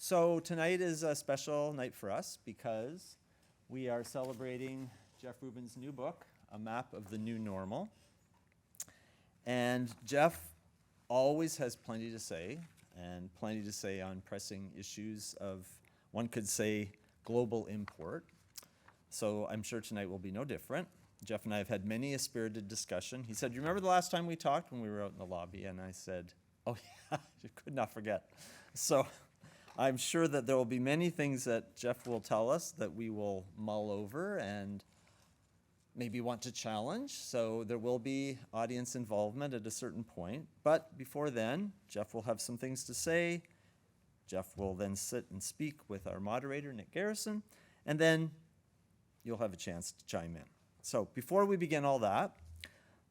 So tonight is a special night for us because we are celebrating Jeff Rubin's new book, A Map of the New Normal. And Jeff always has plenty to say, and plenty to say on pressing issues of, one could say, global import. So I'm sure tonight will be no different. Jeff and I have had many a spirited discussion. He said, "You remember the last time we talked when we were out in the lobby?" And I said, "Oh yeah, I could not forget." So I'm sure that there will be many things that Jeff will tell us that we will mull over and maybe want to challenge. So there will be audience involvement at a certain point. But before then, Jeff will have some things to say. Jeff will then sit and speak with our moderator, Nick Garrison, and then you'll have a chance to chime in. So before we begin all that,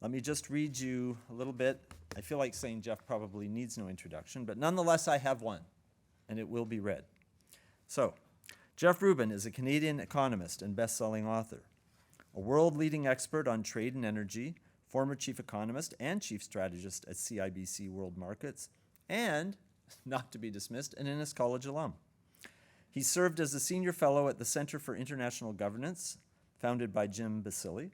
let me just read you a little bit. I feel like saying Jeff probably needs no introduction, but nonetheless I have one, and it will be read. So, Jeff Rubin is a Canadian economist and best-selling author, a world-leading expert on trade and energy, former chief economist and chief strategist at CIBC World Markets, and, not to be dismissed, an Innis College alum. He served as a senior fellow at the Center for International Governance, founded by Jim Basile.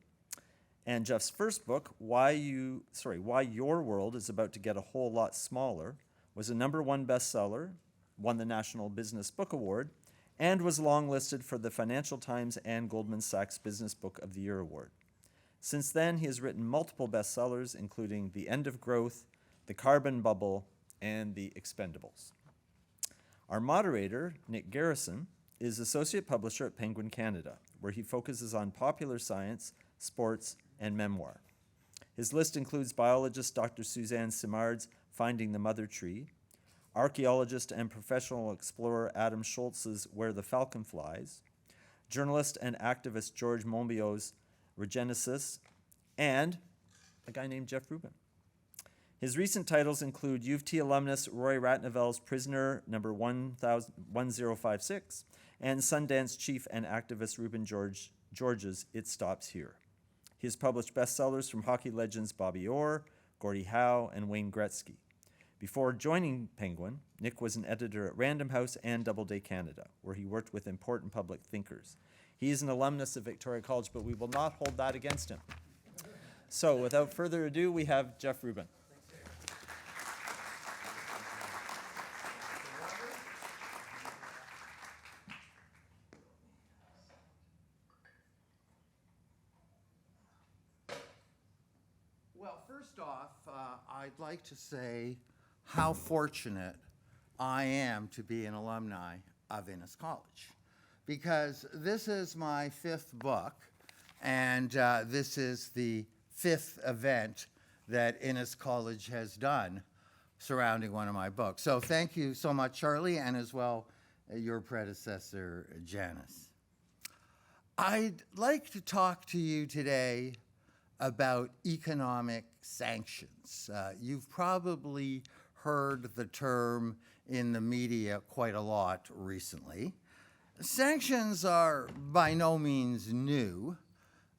And Jeff's first book, Why Your World is About to Get a Whole Lot Smaller, was a #1 bestseller, won the National Business Book Award, and was longlisted for the Financial Times and Goldman Sachs Business Book of the Year Award. Since then, he has written multiple bestsellers, including The End of Growth, The Carbon Bubble, and The Expendables. Our moderator, Nick Garrison, is associate publisher at Penguin Canada, where he focuses on popular science, sports, and memoir. His list includes biologist Dr. Suzanne Simard's Finding the Mother Tree, archaeologist and professional explorer Adam Schultz's Where the Falcon Flies, journalist and activist George Monbiot's Regenesis, and a guy named Jeff Rubin. His recent titles include U of T alumnus Roy Ratnevel's Prisoner number 1056 and Sundance chief and activist Reuben George's It Stops Here. He has published bestsellers from hockey legends Bobby Orr, Gordie Howe, and Wayne Gretzky. Before joining Penguin, Nick was an editor at Random House and Doubleday Canada, where he worked with important public thinkers. He is an alumnus of Victoria College, but we will not hold that against him. So without further ado, we have Jeff Rubin. Well, first off, I'd like to say how fortunate I am to be an alumni of Innis College, because this is my 5th book, and this is the 5th event that Innis College has done surrounding one of my books. So thank you so much, Charlie, and as well your predecessor, Janice. I'd like to talk to you today about economic sanctions. You've probably heard the term in the media quite a lot recently. Sanctions are by no means new.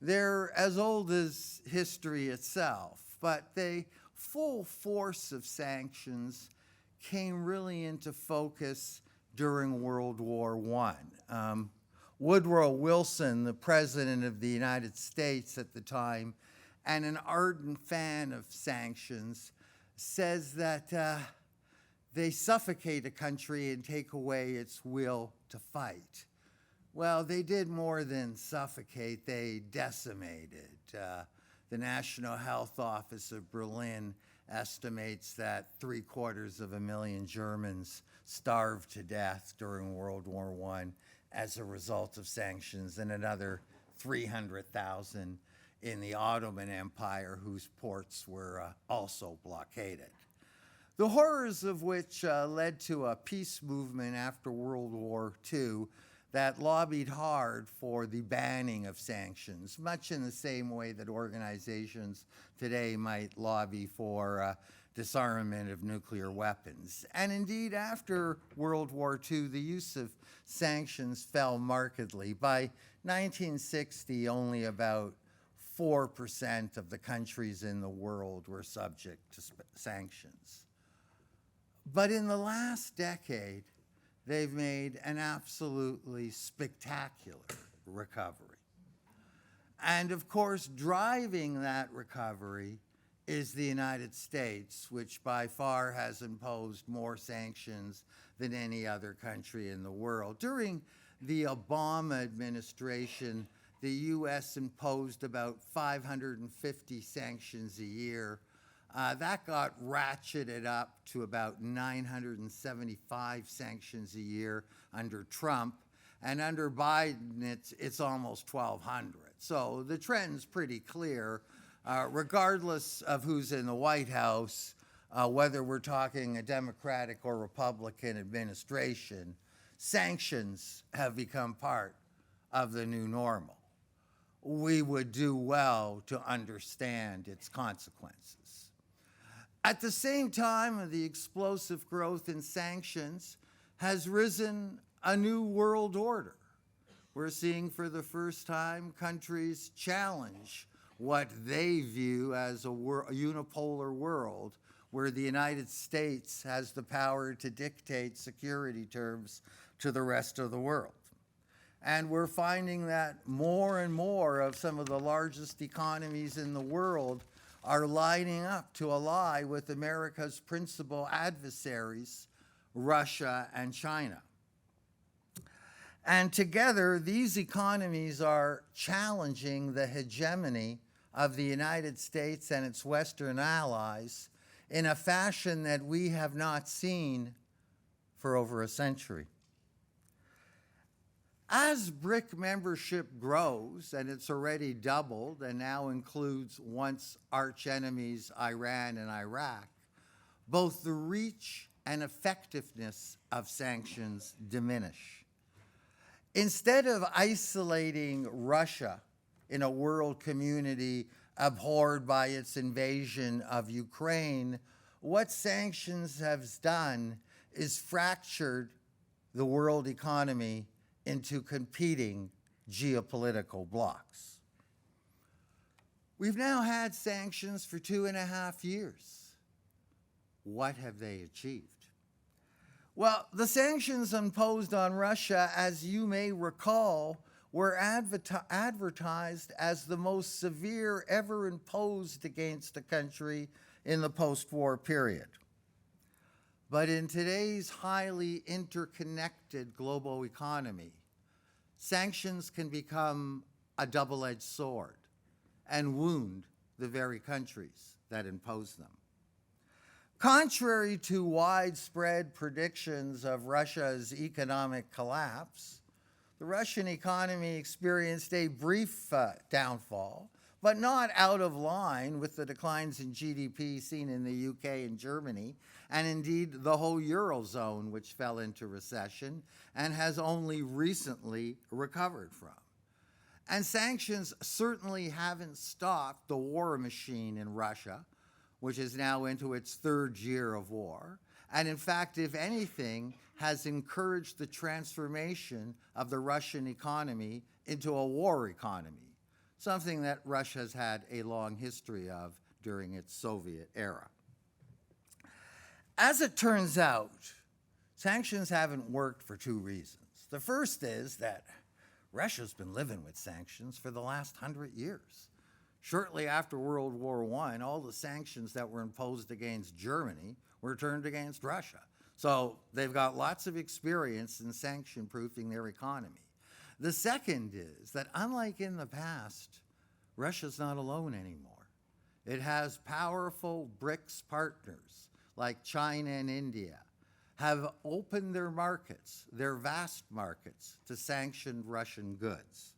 They're as old as history itself, but the full force of sanctions came really into focus during World War I. Woodrow Wilson, the President of the United States at the time, and an ardent fan of sanctions, says that they suffocate a country and take away its will to fight. Well, they did more than suffocate, they decimated. The National Health Office of Berlin estimates that 750,000 Germans starved to death during World War I as a result of sanctions, and another 300,000 in the Ottoman Empire, whose ports were also blockaded. The horrors of which led to a peace movement after World War II that lobbied hard for the banning of sanctions, much in the same way that organizations today might lobby for disarmament of nuclear weapons. And indeed, after World War II, the use of sanctions fell markedly. By 1960, only about 4% of the countries in the world were subject to sanctions. But in the last decade, they've made an absolutely spectacular recovery. And of course, driving that recovery is the United States, which by far has imposed more sanctions than any other country in the world. During the Obama administration, the US imposed about 550 sanctions a year. That got ratcheted up to about 975 sanctions a year under Trump. And under Biden, it's almost 1,200. So the trend's pretty clear, regardless of who's in the White House, whether we're talking a Democratic or Republican administration, sanctions have become part of the new normal. We would do well to understand its consequences. At the same time, the explosive growth in sanctions has risen a new world order. We're seeing for the first time countries challenge what they view as a unipolar world where the United States has the power to dictate security terms to the rest of the world. And we're finding that more and more of some of the largest economies in the world are lining up to ally with America's principal adversaries, Russia and China. And together, these economies are challenging the hegemony of the United States and its Western allies in a fashion that we have not seen for over a century. As BRIC membership grows, and it's already doubled and now includes once arch enemies Iran and Iraq, both the reach and effectiveness of sanctions diminish. Instead of isolating Russia in a world community abhorred by its invasion of Ukraine, what sanctions have done is fractured the world economy into competing geopolitical blocs. We've now had sanctions for 2.5 years. What have they achieved? Well, the sanctions imposed on Russia, as you may recall, were advertised as the most severe ever imposed against a country in the post-war period. But in today's highly interconnected global economy, sanctions can become a double-edged sword and wound the very countries that impose them. Contrary to widespread predictions of Russia's economic collapse, the Russian economy experienced a brief downfall, but not out of line with the declines in GDP seen in the UK and Germany, and indeed the whole Eurozone, which fell into recession and has only recently recovered from. And sanctions certainly haven't stopped the war machine in Russia, which is now into its 3rd year of war, and in fact, if anything, has encouraged the transformation of the Russian economy into a war economy, something that Russia has had a long history of during its Soviet era. As it turns out, sanctions haven't worked for 2 reasons. The first is that Russia's been living with sanctions for the last 100 years. Shortly after World War I, all the sanctions that were imposed against Germany were turned against Russia. So they've got lots of experience in sanction-proofing their economy. The second is that unlike in the past, Russia's not alone anymore. It has powerful BRICS partners like China and India have opened their markets, their vast markets, to sanctioned Russian goods.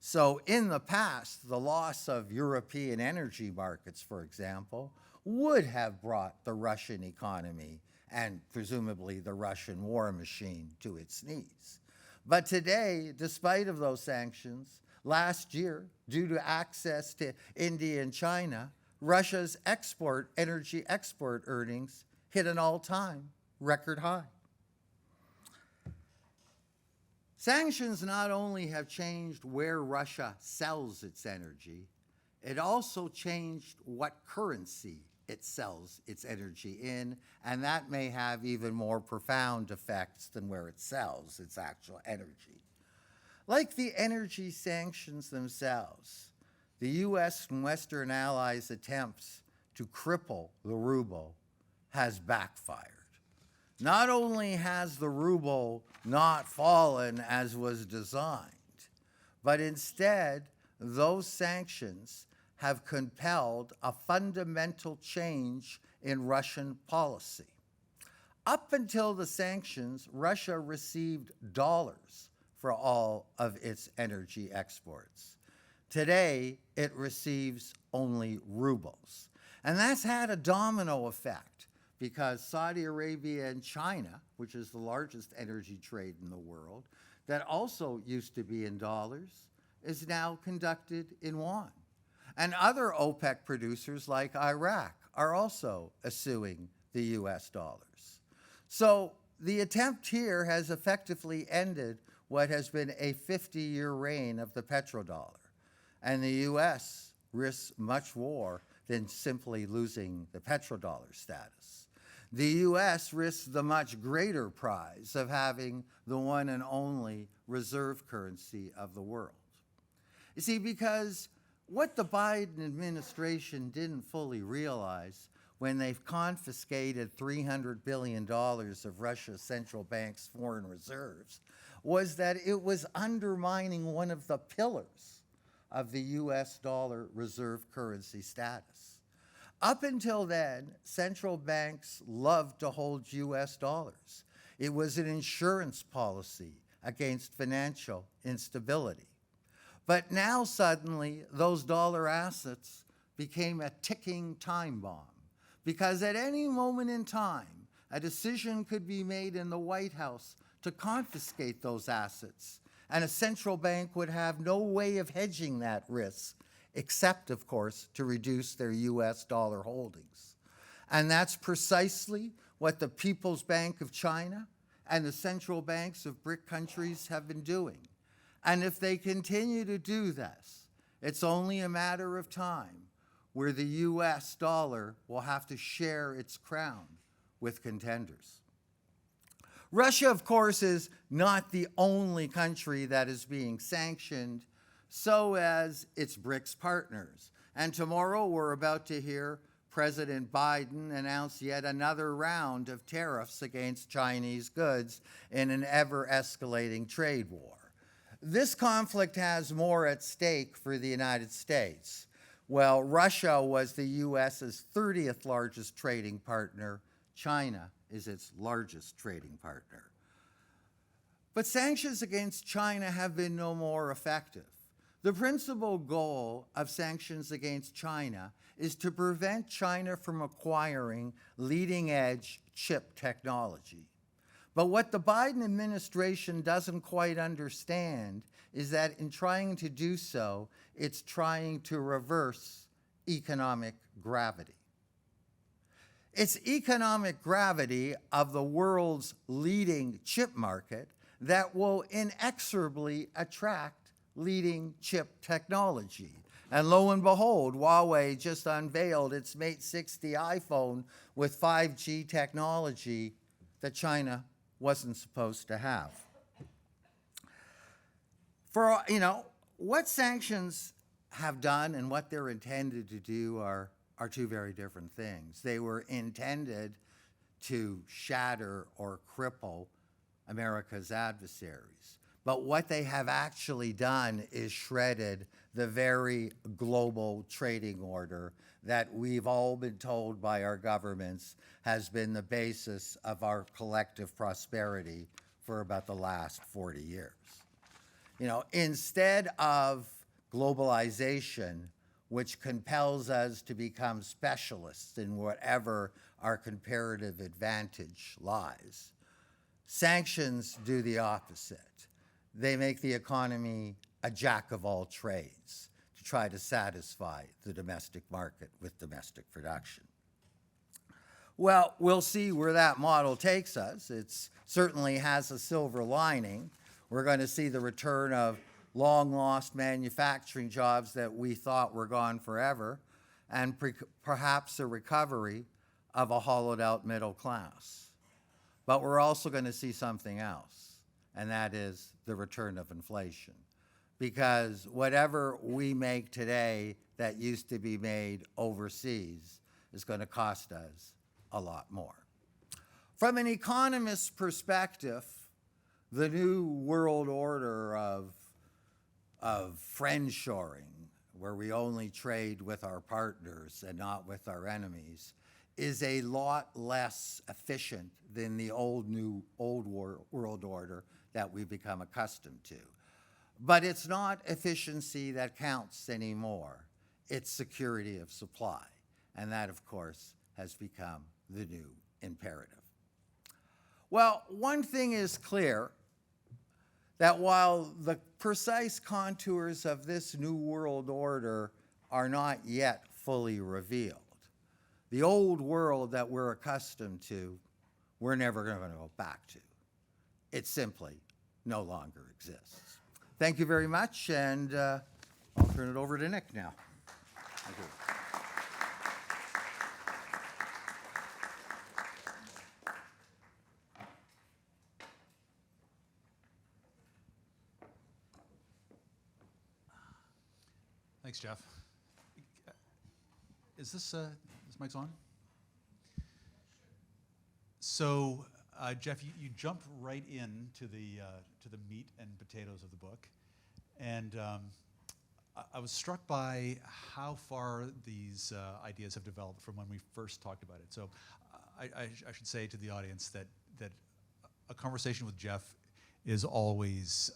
So in the past, the loss of European energy markets, for example, would have brought the Russian economy and presumably the Russian war machine to its knees. But today, despite of those sanctions, last year, due to access to India and China, Russia's energy export earnings hit an all-time record high. Sanctions not only have changed where Russia sells its energy, it also changed what currency it sells its energy in, and that may have even more profound effects than where it sells its actual energy. Like the energy sanctions themselves, the US and Western allies' attempts to cripple the ruble has backfired. Not only has the ruble not fallen as was designed, but instead, those sanctions have compelled a fundamental change in Russian policy. Up until the sanctions, Russia received dollars for all of its energy exports. Today, it receives only rubles. And that's had a domino effect because Saudi Arabia and China, which is the largest energy trade in the world, that also used to be in dollars, is now conducted in yuan. And other OPEC producers like Iraq are also eschewing the US dollars. So the attempt here has effectively ended what has been a 50-year reign of the petrodollar. And the US risks much more than simply losing the petrodollar status. The US risks the much greater prize of having the one and only reserve currency of the world. You see, because what the Biden administration didn't fully realize when they've confiscated $300 billion of Russia's central bank's foreign reserves was that it was undermining one of the pillars of the US dollar reserve currency status. Up until then, central banks loved to hold US dollars. It was an insurance policy against financial instability. But now suddenly, those dollar assets became a ticking time bomb because at any moment in time, a decision could be made in the White House to confiscate those assets, and a central bank would have no way of hedging that risk, except, of course, to reduce their US dollar holdings. And that's precisely what the People's Bank of China and the central banks of BRIC countries have been doing. And if they continue to do this, it's only a matter of time where the US dollar will have to share its crown with contenders. Russia, of course, is not the only country that is being sanctioned, so as its BRICS partners. And tomorrow we're about to hear President Biden announce yet another round of tariffs against Chinese goods in an ever-escalating trade war. This conflict has more at stake for the United States. Well, Russia was the US's 30th largest trading partner. China is its largest trading partner. But sanctions against China have been no more effective. The principal goal of sanctions against China is to prevent China from acquiring leading-edge chip technology. But what the Biden administration doesn't quite understand is that in trying to do so, it's trying to reverse economic gravity. It's economic gravity of the world's leading chip market that will inexorably attract leading chip technology. And lo and behold, Huawei just unveiled its Mate 60 iPhone with 5G technology that China wasn't supposed to have. What sanctions have done and what they're intended to do are two very different things. They were intended to shatter or cripple America's adversaries. But what they have actually done is shredded the very global trading order that we've all been told by our governments has been the basis of our collective prosperity for about the last 40 years. Instead of globalization, which compels us to become specialists in whatever our comparative advantage lies, sanctions do the opposite. They make the economy a jack of all trades to try to satisfy the domestic market with domestic production. Well, we'll see where that model takes us. It certainly has a silver lining. We're going to see the return of long-lost manufacturing jobs that we thought were gone forever. and perhaps a recovery of a hollowed out middle class. But we're also going to see something else, and that is the return of inflation. Because whatever we make today that used to be made overseas is going to cost us a lot more. From an economist's perspective, the new world order of friendshoring, where we only trade with our partners and not with our enemies, is a lot less efficient than the old world order that we've become accustomed to. But it's not efficiency that counts anymore. It's security of supply. And that, of course, has become the new imperative. Well, one thing is clear, that while the precise contours of this new world order are not yet fully revealed, the old world that we're accustomed to, we're never going to go back to. It simply no longer exists. Thank you very much, and I'll turn it over to Nick now. Thank you. Thanks, Jeff. Is this mic's on? So, Jeff, you jumped right into the meat and potatoes of the book, and I was struck by how far these ideas have developed from when we first talked about it. So, I should say to the audience that a conversation with Jeff is always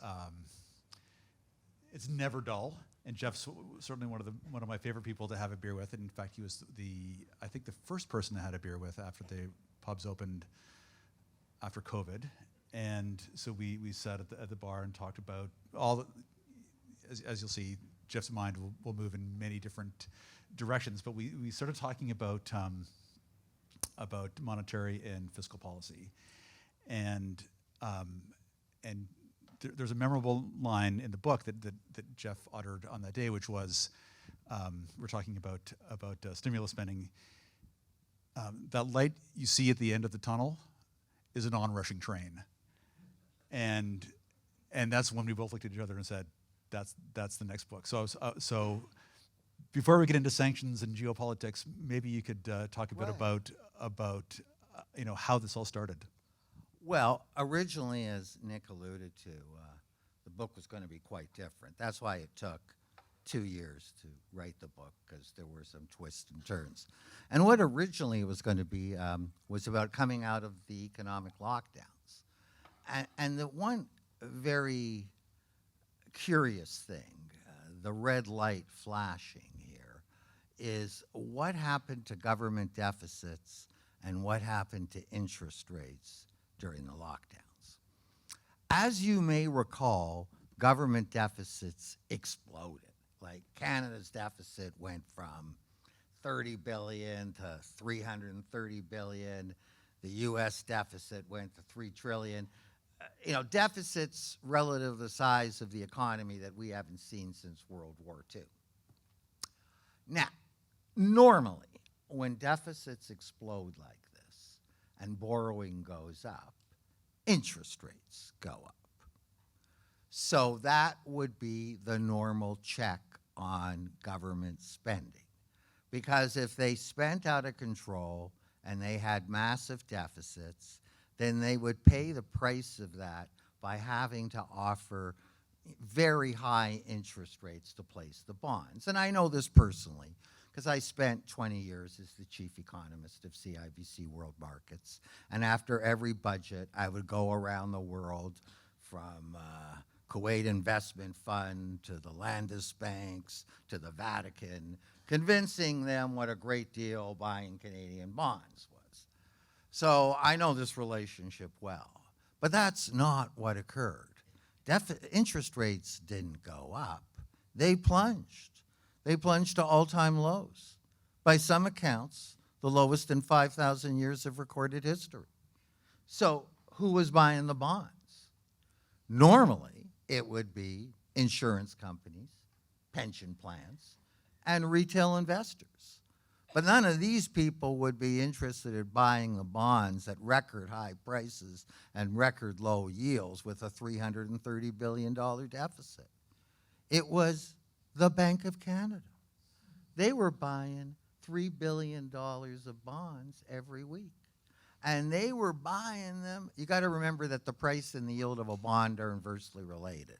it's never dull. And Jeff's certainly one of my favorite people to have a beer with. And in fact, he was I think the first person I had a beer with after the pubs opened after COVID. And so we sat at the bar and talked about as you'll see, Jeff's mind will move in many different directions. But we started talking about monetary and fiscal policy, and there's a memorable line in the book that Jeff uttered on that day, which was, we're talking about stimulus spending. That light you see at the end of the tunnel is an onrushing train, and that's when we both looked at each other and said, that's the next book. So before we get into sanctions and geopolitics, maybe you could talk a bit about how this all started. Well, originally, as Nick alluded to, the book was going to be quite different. That's why it took 2 years to write the book, because there were some twists and turns. And what originally it was going to be was about coming out of the economic lockdowns. And the one very curious thing, the red light flashing here, is what happened to government deficits and what happened to interest rates during the lockdowns. As you may recall, government deficits exploded. Like Canada's deficit went from 30 billion to 330 billion. The US deficit went to 3 trillion. Deficits relative to the size of the economy that we haven't seen since World War II. Now, normally, when deficits explode like this and borrowing goes up, interest rates go up. So that would be the normal check on government spending. Because if they spent out of control and they had massive deficits, then they would pay the price of that by having to offer very high interest rates to place the bonds. And I know this personally, because I spent 20 years as the chief economist of CIBC World Markets. And after every budget, I would go around the world from Kuwait Investment Fund to the Landesbanks to the Vatican, convincing them what a great deal buying Canadian bonds was. So I know this relationship well. But that's not what occurred. Interest rates didn't go up. They plunged. They plunged to all-time lows. By some accounts, the lowest in 5,000 years of recorded history. So who was buying the bonds? Normally, it would be insurance companies, pension plans, and retail investors. But none of these people would be interested in buying the bonds at record high prices and record low yields with a $330 billion deficit. It was the Bank of Canada. They were buying $3 billion of bonds every week. And they were buying them. You got to remember that the price and the yield of a bond are inversely related.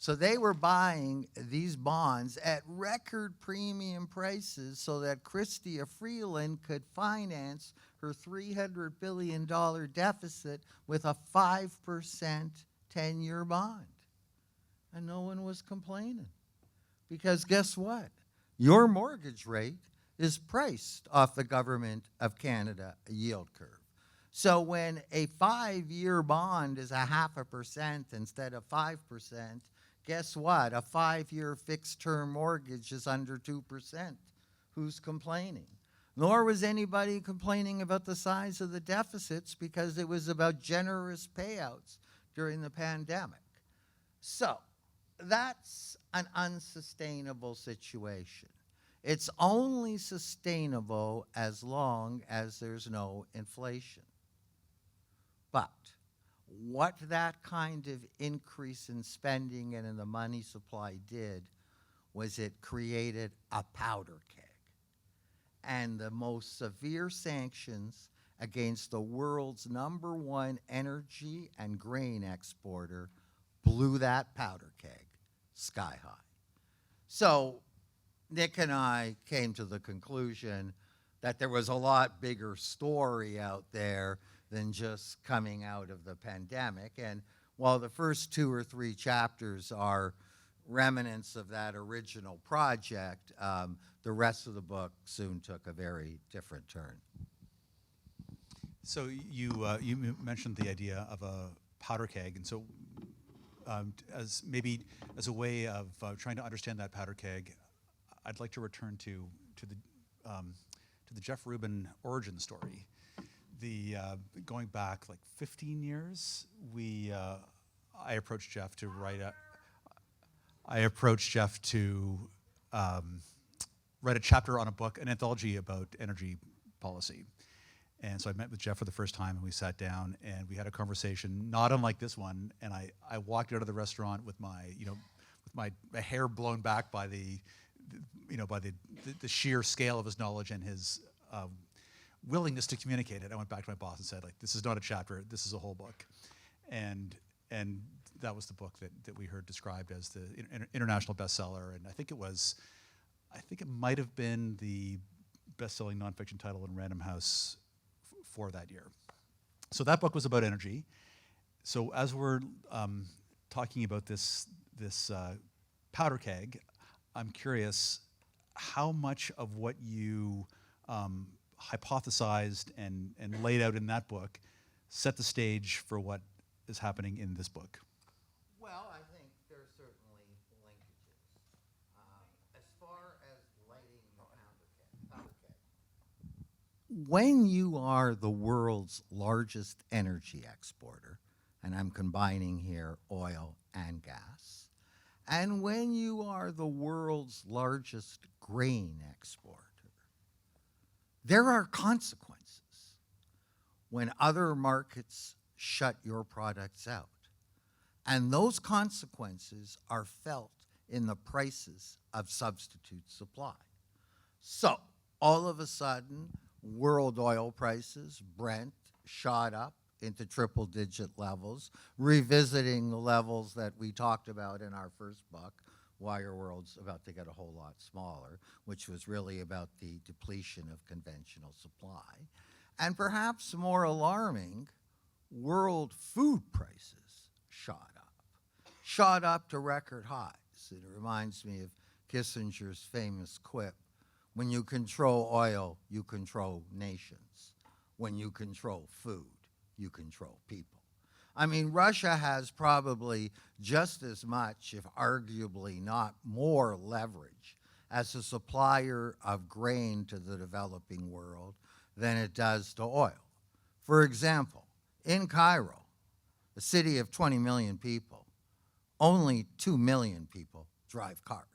So they were buying these bonds at record premium prices so that Chrystia Freeland could finance her $300 billion deficit with a 5% 10-year bond. And no one was complaining. Because guess what? Your mortgage rate is priced off the Government of Canada yield curve. So when a 5-year bond is 0.5% instead of 5%, guess what? A 5-year fixed-term mortgage is under 2%. Who's complaining? Nor was anybody complaining about the size of the deficits because it was about generous payouts during the pandemic. So that's an unsustainable situation. It's only sustainable as long as there's no inflation. But what that kind of increase in spending and in the money supply did was it created a powder keg. And the most severe sanctions against the world's #1 energy and grain exporter blew that powder keg sky high. So Nick and I came to the conclusion that there was a lot bigger story out there than just coming out of the pandemic. And while the first 2 or 3 chapters are remnants of that original project, the rest of the book soon took a very different turn. So you mentioned the idea of a powder keg, and so as a way of trying to understand that powder keg, I'd like to return to the Jeff Rubin origin story. Going back like 15 years, I approached Jeff to write a chapter on a book, an anthology about energy policy. And so I met with Jeff for the first time, and we sat down and we had a conversation, not unlike this one. And I walked out of the restaurant with my hair blown back by the sheer scale of his knowledge and his willingness to communicate it. I went back to my boss and said, like, this is not a chapter, this is a whole book. And that was the book that we heard described as the international bestseller. And I think it might have been the best-selling nonfiction title in Random House for that year. So that book was about energy. So as we're talking about this powder keg, I'm curious how much of what you hypothesized and laid out in that book set the stage for what is happening in this book. Well, I think there are certainly linkages. As far as lighting the powder keg, when you are the world's largest energy exporter, and I'm combining here oil and gas, and when you are the world's largest grain exporter, there are consequences when other markets shut your products out. And those consequences are felt in the prices of substitute supply. So all of a sudden, world oil prices, Brent, shot up into triple-digit levels, revisiting the levels that we talked about in our first book, Why Your World's About to Get a Whole Lot Smaller, which was really about the depletion of conventional supply. And perhaps more alarming, world food prices shot up to record highs. It reminds me of Kissinger's famous quip, when you control oil, you control nations. When you control food, you control people. I mean, Russia has probably just as much, if arguably not more, leverage as a supplier of grain to the developing world than it does to oil. For example, in Cairo, a city of 20 million people, only 2 million people drive cars,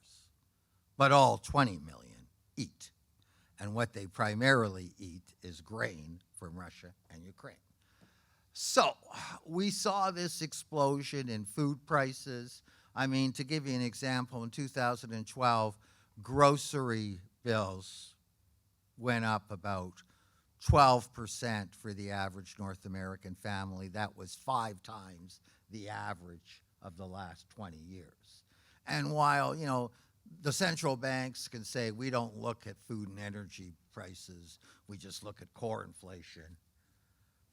but all 20 million eat. And what they primarily eat is grain from Russia and Ukraine. So we saw this explosion in food prices. I mean, to give you an example, in 2012, grocery bills went up about 12% for the average North American family. That was 5 times the average of the last 20 years. And while, you know, the central banks can say we don't look at food and energy prices, we just look at core inflation.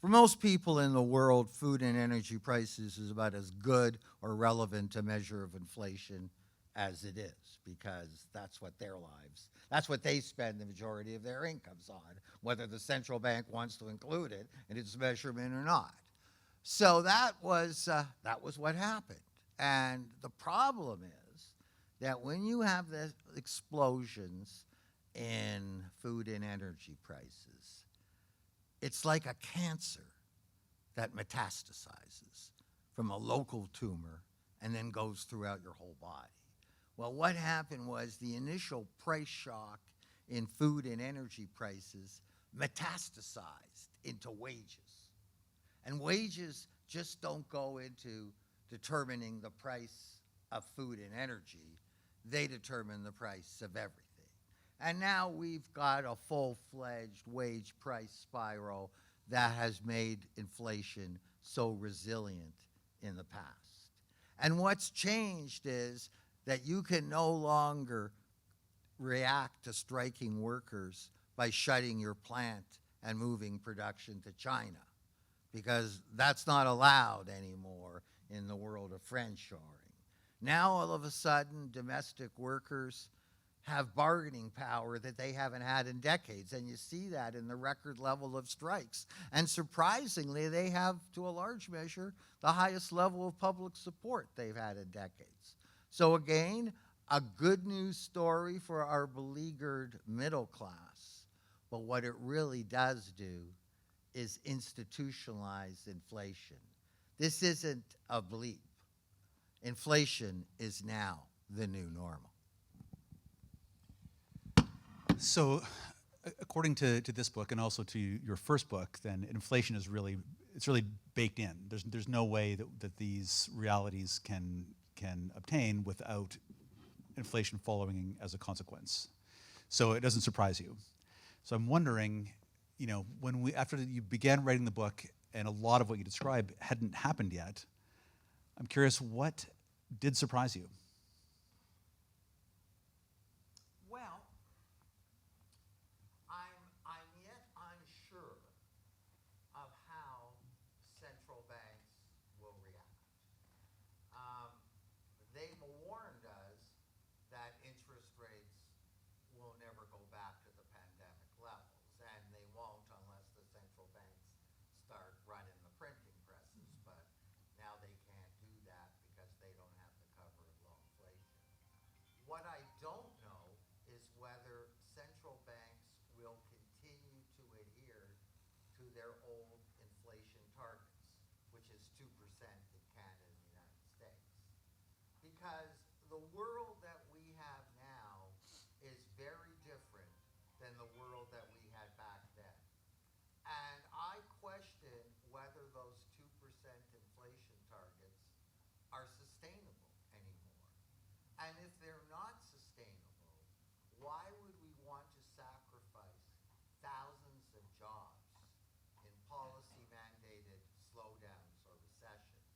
For most people in the world, food and energy prices is about as good or relevant a measure of inflation as it is, because that's what their lives, that's what they spend the majority of their incomes on, whether the central bank wants to include it in its measurement or not. So that was what happened. And the problem is that when you have the explosions in food and energy prices, it's like a cancer that metastasizes from a local tumor and then goes throughout your whole body. Well, what happened was the initial price shock in food and energy prices metastasized into wages. And wages just don't go into determining the price of food and energy. They determine the price of everything. And now we've got a full-fledged wage price spiral that has made inflation so resilient in the past. And what's changed is that you can no longer react to striking workers by shutting your plant and moving production to China, because that's not allowed anymore in the world of friendshoring. Now, all of a sudden, domestic workers have bargaining power that they haven't had in decades, and you see that in the record level of strikes. And surprisingly, they have, to a large measure, the highest level of public support they've had in decades. So again, a good news story for our beleaguered middle class, but what it really does do is institutionalize inflation. This isn't a bleep. Inflation is now the new normal. So, according to this book and also to your first book, then inflation is really baked in. There's no way that these realities can obtain without inflation following as a consequence. So it doesn't surprise you. So I'm wondering, you know, after you began writing the book and a lot of what you describe hadn't happened yet, I'm curious, what did surprise you? Well, I'm yet unsure of how central banks will react. They've warned us that interest rates will never go back to the pandemic levels, and they won't unless the central banks start running the printing presses, but now they can't do that because they don't have the cover of low inflation. What I don't know is whether central banks will continue to adhere to their old inflation targets, which is 2% in Canada and the United States. Because the world that we have now is very different than the world that we had back then. And I question whether those 2% inflation targets are sustainable anymore. And if they're not sustainable, why would we want to sacrifice thousands of jobs in policy-mandated slowdowns or recessions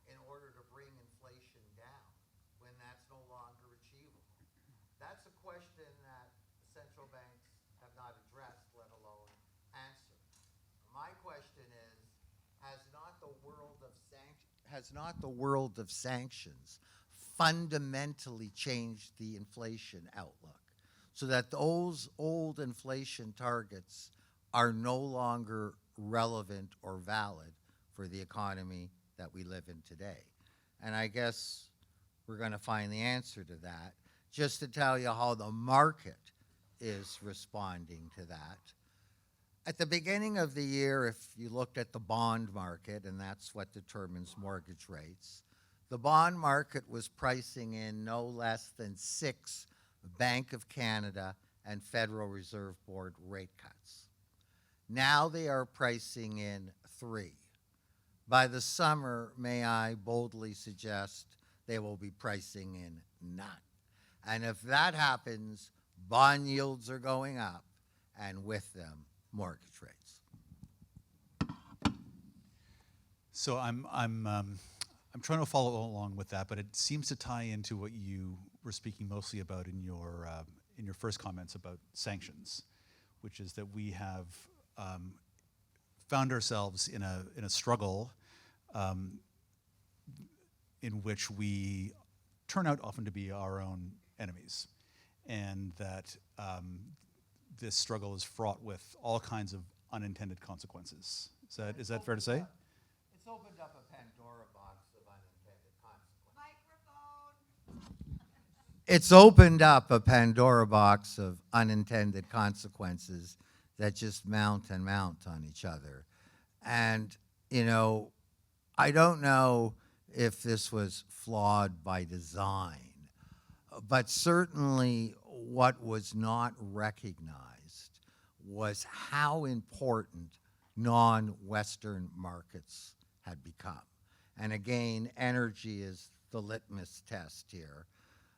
in order to bring inflation down when that's no longer achievable? That's a question that the central banks have not addressed, let alone answered. My question is, has not the world of sanctions fundamentally changed the inflation outlook so that those old inflation targets are no longer relevant or valid for the economy that we live in today? And I guess we're going to find the answer to that. Just to tell you how the market is responding to that. At the beginning of the year, if you looked at the bond market, and that's what determines mortgage rates, the bond market was pricing in no less than 6 Bank of Canada and Federal Reserve Board rate cuts. Now they are pricing in 3. By the summer, may I boldly suggest they will be pricing in none. And if that happens, bond yields are going up, and with them, mortgage rates. So I'm trying to follow along with that, but it seems to tie into what you were speaking mostly about in your first comments about sanctions, which is that we have found ourselves in a struggle in which we turn out often to be our own enemies, and that this struggle is fraught with all kinds of unintended consequences. Is that fair to say? It's opened up a Pandora box of unintended consequences. Microphone. It's opened up a Pandora box of unintended consequences that just mount and mount on each other. And, you know, I don't know if this was flawed by design, but certainly what was not recognized was how important non-Western markets had become. And again, energy is the litmus test here.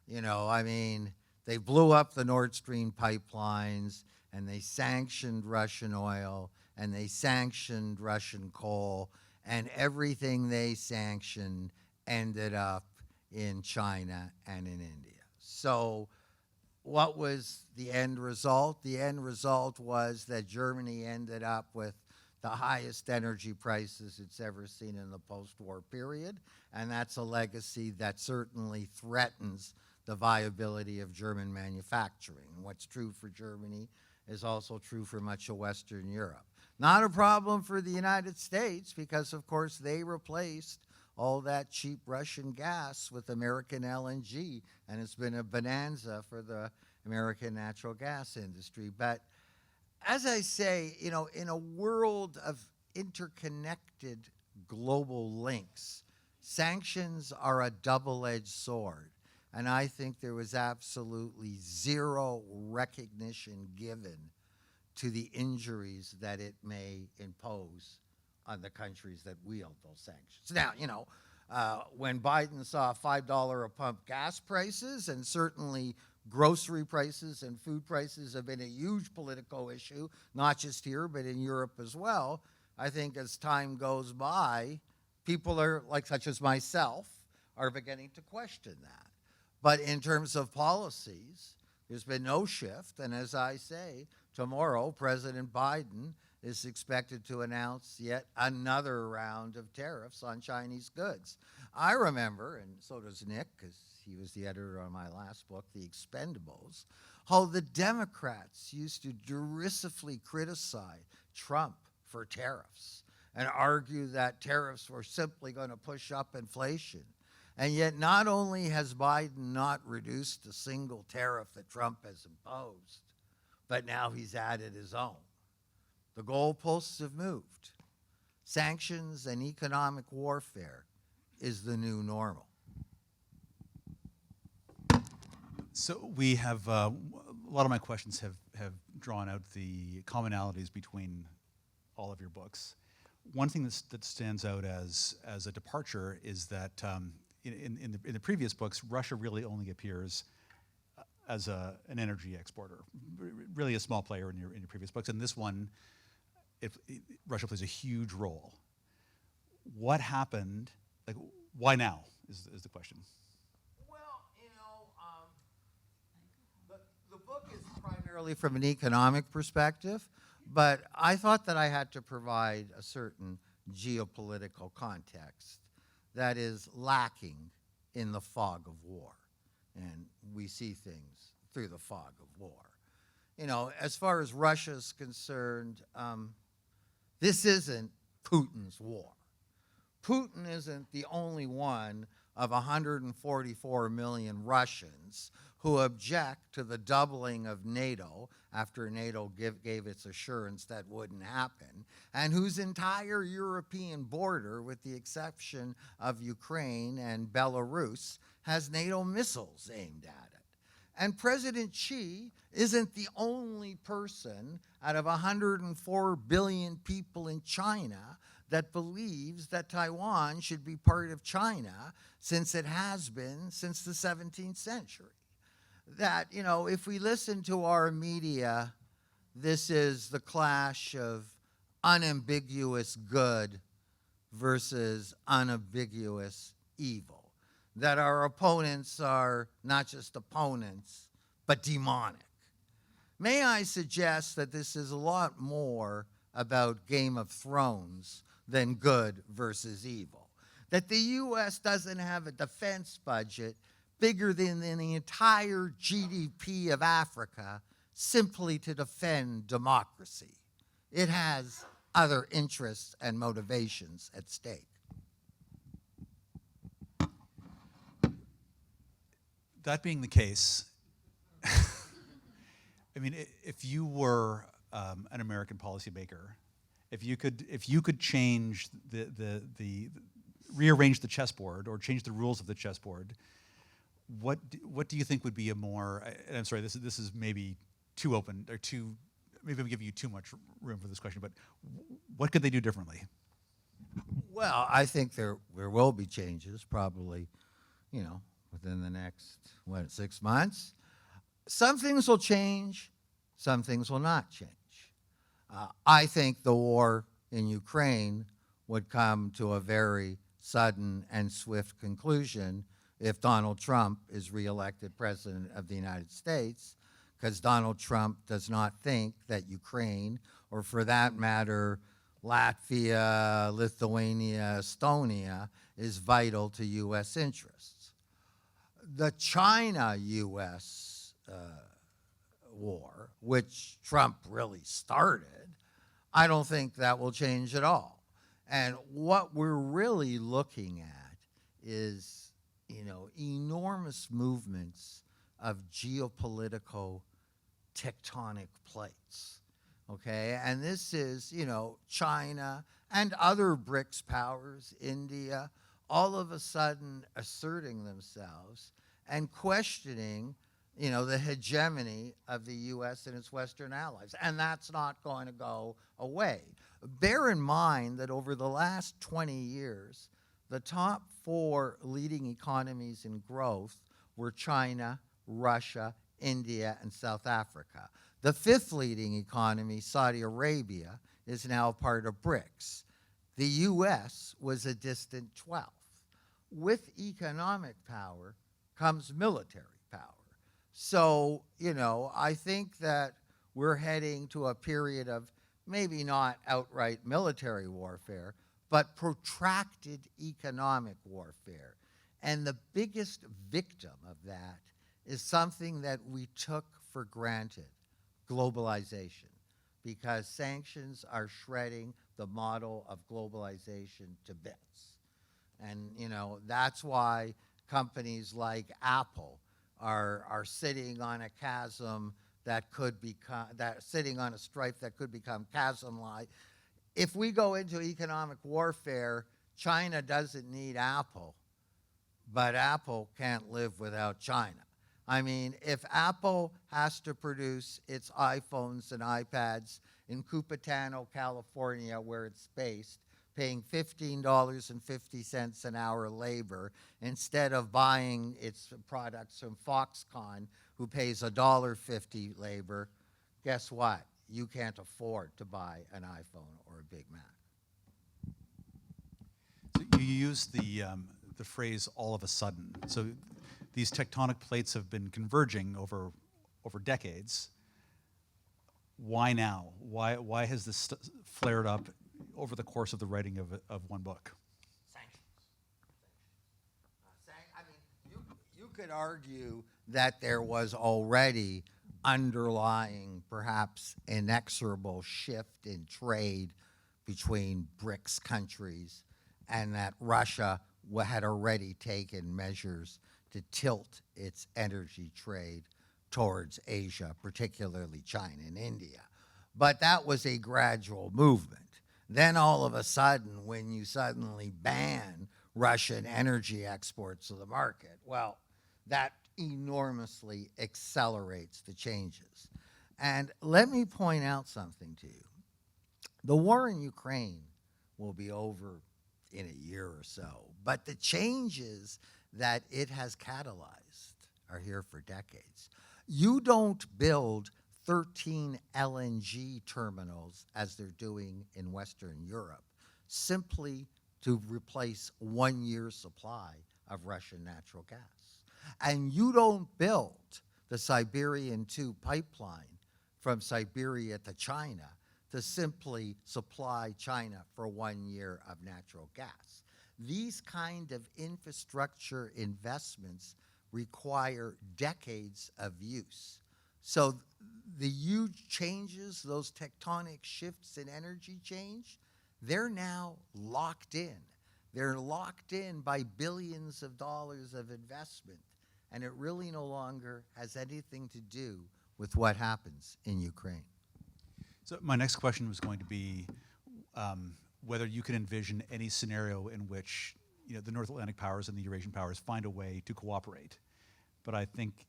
You know, I mean, they blew up the Nord Stream pipelines, and they sanctioned Russian oil, and they sanctioned Russian coal, and everything they sanctioned ended up in China and in India. So what was the end result? The end result was that Germany ended up with the highest energy prices it's ever seen in the post-war period, and that's a legacy that certainly threatens the viability of German manufacturing. What's true for Germany is also true for much of Western Europe. Not a problem for the United States because, of course, they replaced all that cheap Russian gas with American LNG, and it's been a bonanza for the American natural gas industry. But as I say, you know, in a world of interconnected global links, sanctions are a double-edged sword. And I think there was absolutely zero recognition given to the injuries that it may impose on the countries that wield those sanctions. Now, you know, when Biden saw $5 a pump gas prices, and certainly grocery prices and food prices have been a huge political issue, not just here, but in Europe as well, I think as time goes by, people are, like such as myself, are beginning to question that. But in terms of policies, there's been no shift, and as I say, tomorrow, President Biden is expected to announce yet another round of tariffs on Chinese goods. I remember, and so does Nick, because he was the editor on my last book, The Expendables, how the Democrats used to derisively criticize Trump for tariffs and argue that tariffs were simply going to push up inflation. And yet not only has Biden not reduced a single tariff that Trump has imposed, but now he's added his own. The goalposts have moved. Sanctions and economic warfare is the new normal. So we have, a lot of my questions have drawn out the commonalities between all of your books. One thing that stands out as a departure is that in the previous books, Russia really only appears as an energy exporter, really a small player in your previous books. In this one, Russia plays a huge role. What happened? Like, why now is the question. Well, you know, the book is primarily from an economic perspective, but I thought that I had to provide a certain geopolitical context that is lacking in the fog of war. And we see things through the fog of war. You know, as far as Russia's concerned, this isn't Putin's war. Putin isn't the only one of 144 million Russians who object to the doubling of NATO after NATO gave its assurance that wouldn't happen, and whose entire European border, with the exception of Ukraine and Belarus, has NATO missiles aimed at it. And President Xi isn't the only person out of 104 billion people in China that believes that Taiwan should be part of China, since it has been since the 17th century. That, you know, if we listen to our media, this is the clash of unambiguous good versus unambiguous evil. That our opponents are not just opponents, but demonic. May I suggest that this is a lot more about Game of Thrones than good versus evil. That the U.S. doesn't have a defense budget bigger than the entire GDP of Africa simply to defend democracy. It has other interests and motivations at stake. That being the case, I mean, if you were an American policymaker, if you could change rearrange the chessboard or change the rules of the chessboard, what do you think would be a more? And I'm sorry, this is maybe too open or too. Maybe I'm giving you too much room for this question, but what could they do differently? Well, I think there will be changes, probably, you know, within the next 6 months. Some things will change, some things will not change. I think the war in Ukraine would come to a very sudden and swift conclusion if Donald Trump is reelected President of the United States, because Donald Trump does not think that Ukraine, or for that matter, Latvia, Lithuania, Estonia, is vital to U.S. interests. The China-U.S. war, which Trump really started, I don't think that will change at all. And what we're really looking at is, you know, enormous movements of geopolitical tectonic plates, okay? And this is, you know, China and other BRICS powers, India, all of a sudden asserting themselves and questioning, you know, the hegemony of the U.S. and its Western allies. And that's not going to go away. Bear in mind that over the last 20 years, the top 4 leading economies in growth were China, Russia, India, and South Africa. The 5th leading economy, Saudi Arabia, is now part of BRICS. The U.S. was a distant 12th. With economic power comes military power. So, you know, I think that we're heading to a period of maybe not outright military warfare, but protracted economic warfare. And the biggest victim of that is something that we took for granted, globalization, because sanctions are shredding the model of globalization to bits. And, you know, that's why companies like Apple are sitting on a chasm that could become, sitting on a stripe that could become chasm-like. If we go into economic warfare, China doesn't need Apple, but Apple can't live without China. I mean, if Apple has to produce its iPhones and iPads in Cupertino, California, where it's based, paying $15.50 an hour labor, instead of buying its products from Foxconn, who pays $1.50 labor, guess what? You can't afford to buy an iPhone or a Big Mac. So you use the phrase "all of a sudden." So these tectonic plates have been converging over decades. Why now? Why has this flared up over the course of the writing of one book? Sanctions. I mean, you could argue that there was already underlying, perhaps inexorable shift in trade between BRICS countries, and that Russia had already taken measures to tilt its energy trade towards Asia, particularly China and India. But that was a gradual movement. Then all of a sudden, when you suddenly ban Russian energy exports to the market, well, that enormously accelerates the changes. And let me point out something to you. The war in Ukraine will be over in a year or so, but the changes that it has catalyzed are here for decades. You don't build 13 LNG terminals as they're doing in Western Europe simply to replace 1 year's supply of Russian natural gas. And you don't build the Siberian 2 pipeline from Siberia to China to simply supply China for 1 year of natural gas. These kind of infrastructure investments require decades of use. So the huge changes, those tectonic shifts in energy change, they're now locked in. They're locked in by billions of dollars of investment, and it really no longer has anything to do with what happens in Ukraine. So my next question was going to be whether you can envision any scenario in which the North Atlantic powers and the Eurasian powers find a way to cooperate. But I think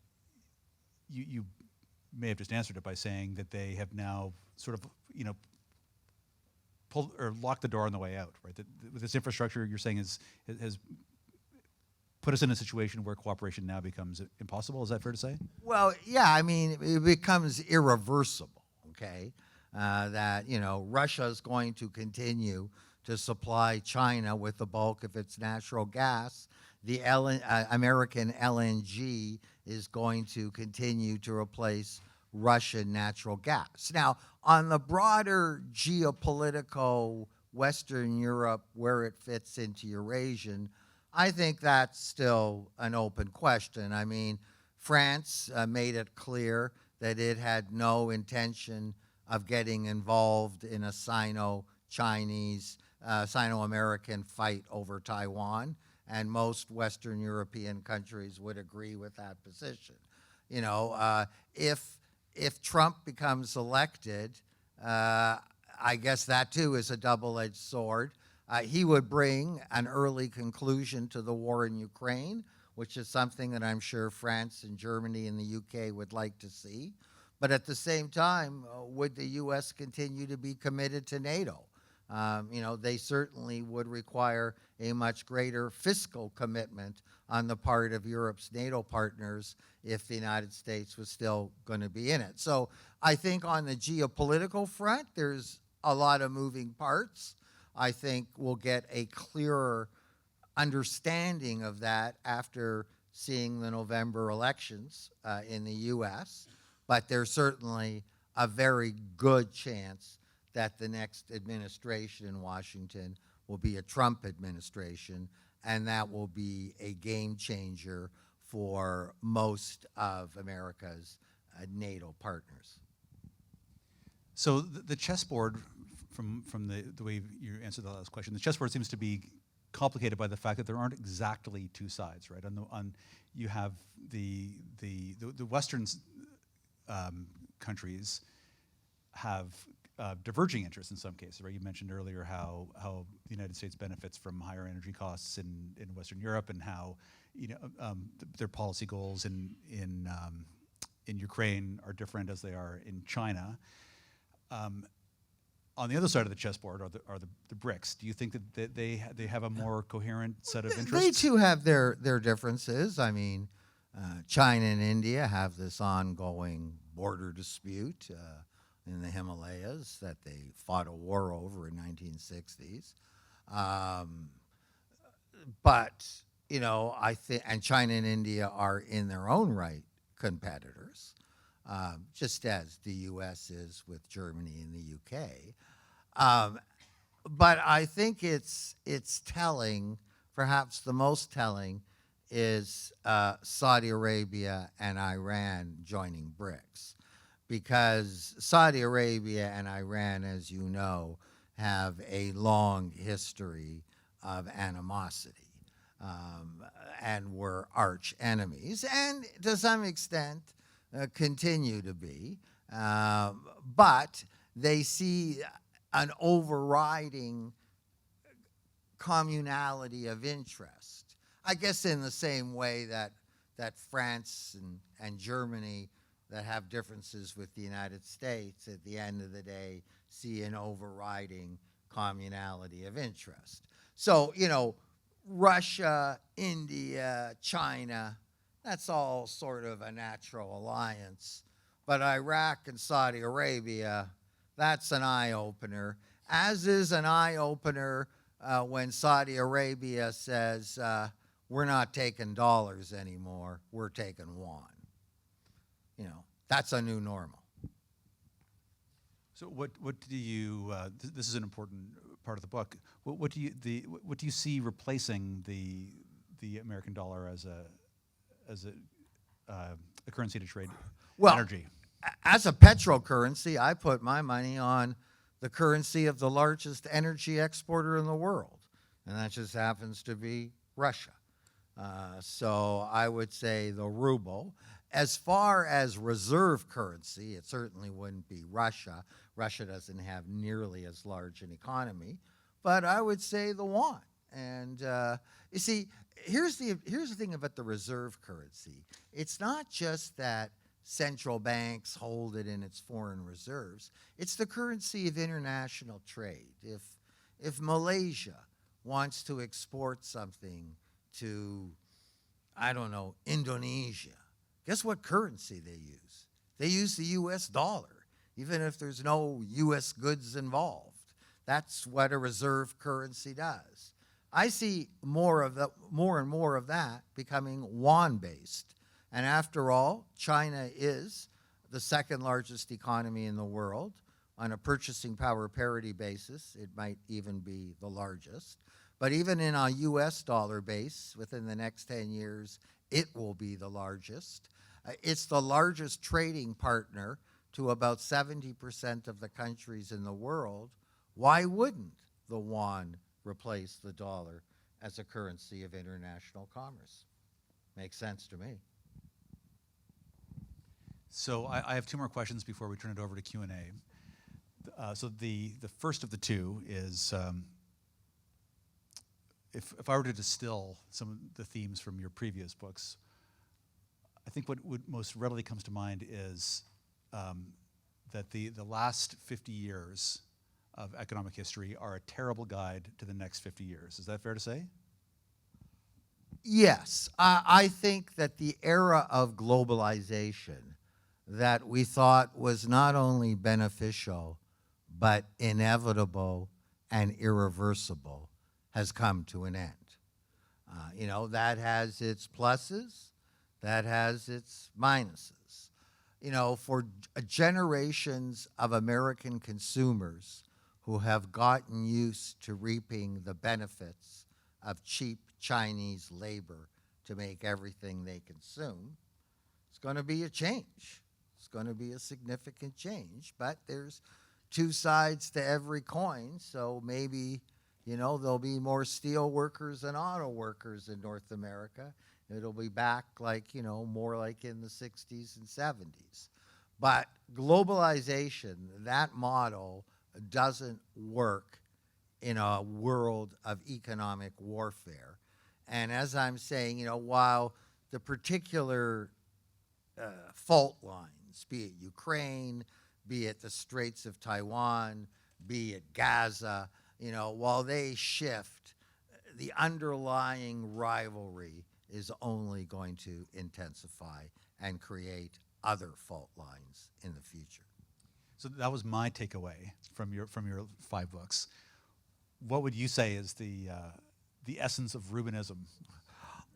you may have just answered it by saying that they have now sort of pulled or locked the door on the way out, right? That with this infrastructure, you're saying has put us in a situation where cooperation now becomes impossible. Is that fair to say? Well, yeah, I mean, it becomes irreversible, okay? That, Russia is going to continue to supply China with the bulk of its natural gas. The American LNG is going to continue to replace Russian natural gas. Now, on the broader geopolitical Western Europe, where it fits into Eurasian, I think that's still an open question. I mean, France made it clear that it had no intention of getting involved in a Sino-Chinese, Sino-American fight over Taiwan, and most Western European countries would agree with that position. If Trump becomes elected, I guess that too is a double-edged sword. He would bring an early conclusion to the war in Ukraine, which is something that I'm sure France and Germany and the UK would like to see. But at the same time, would the U.S. continue to be committed to NATO? They certainly would require a much greater fiscal commitment on the part of Europe's NATO partners if the United States was still going to be in it. So I think on the geopolitical front, there's a lot of moving parts. I think we'll get a clearer understanding of that after seeing the November elections in the U.S., but there's certainly a very good chance that the next administration in Washington will be a Trump administration, and that will be a game changer for most of America's NATO partners. So the chessboard, from the way you answered the last question, the chessboard seems to be complicated by the fact that there aren't exactly two sides, right? You have the Western countries have diverging interests in some cases, right? You mentioned earlier how the United States benefits from higher energy costs in Western Europe, and how their policy goals in Ukraine are different as they are in China. On the other side of the chessboard are the BRICS. Do you think that they have a more coherent set of interests? They too have their differences. I mean, China and India have this ongoing border dispute in the Himalayas that they fought a war over in 1960s. But I think, and China and India are in their own right competitors, just as the U.S. is with Germany and the U.K. But I think it's telling, perhaps the most telling, is Saudi Arabia and Iran joining BRICS. Because Saudi Arabia and Iran, as you know, have a long history of animosity and were arch enemies, and to some extent continue to be. But they see an overriding communality of interest. I guess in the same way that that France and Germany that have differences with the United States at the end of the day see an overriding communality of interest. So, Russia, India, China, that's all sort of a natural alliance. But Iraq and Saudi Arabia, that's an eye-opener, as is an eye-opener when Saudi Arabia says, we're not taking dollars anymore, we're taking yuan. That's a new normal. So what do you? This is an important part of the book. What do you see replacing the American dollar as a currency to trade energy? As a petrocurrency, I put my money on the currency of the largest energy exporter in the world, and that just happens to be Russia. So I would say the ruble. As far as reserve currency, it certainly wouldn't be Russia. Russia doesn't have nearly as large an economy, but I would say the yuan. And you see, here's the thing about the reserve currency. It's not just that central banks hold it in its foreign reserves. It's the currency of international trade. If Malaysia wants to export something to, I don't know, Indonesia, guess what currency they use? They use the U.S. dollar, even if there's no U.S. goods involved. That's what a reserve currency does. I see more and more of that becoming yuan-based. And after all, China is the second largest economy in the world. On a purchasing power parity basis, it might even be the largest. But even in a U.S. dollar base, within the next 10 years, it will be the largest. It's the largest trading partner to about 70% of the countries in the world. Why wouldn't the yuan replace the dollar as a currency of international commerce? Makes sense to me. So I have two more questions before we turn it over to Q&A. So the first of the two is, if I were to distill some of the themes from your previous books, I think what most readily comes to mind is that the last 50 years of economic history are a terrible guide to the next 50 years. Is that fair to say? Yes. I think that the era of globalization that we thought was not only beneficial, but inevitable and irreversible has come to an end. That has its pluses, that has its minuses. For generations of American consumers who have gotten used to reaping the benefits of cheap Chinese labor to make everything they consume, it's going to be a change. It's going to be a significant change, but there's two sides to every coin, so maybe, there'll be more steel workers and auto workers in North America. It'll be back more like in the 60s and 70s. But globalization, that model doesn't work in a world of economic warfare. And as I'm saying, while the particular fault lines, be it Ukraine, be it the Straits of Taiwan, be it Gaza, while they shift, the underlying rivalry is only going to intensify and create other fault lines in the future. So that was my takeaway from your 5 books. What would you say is the essence of Rubinism?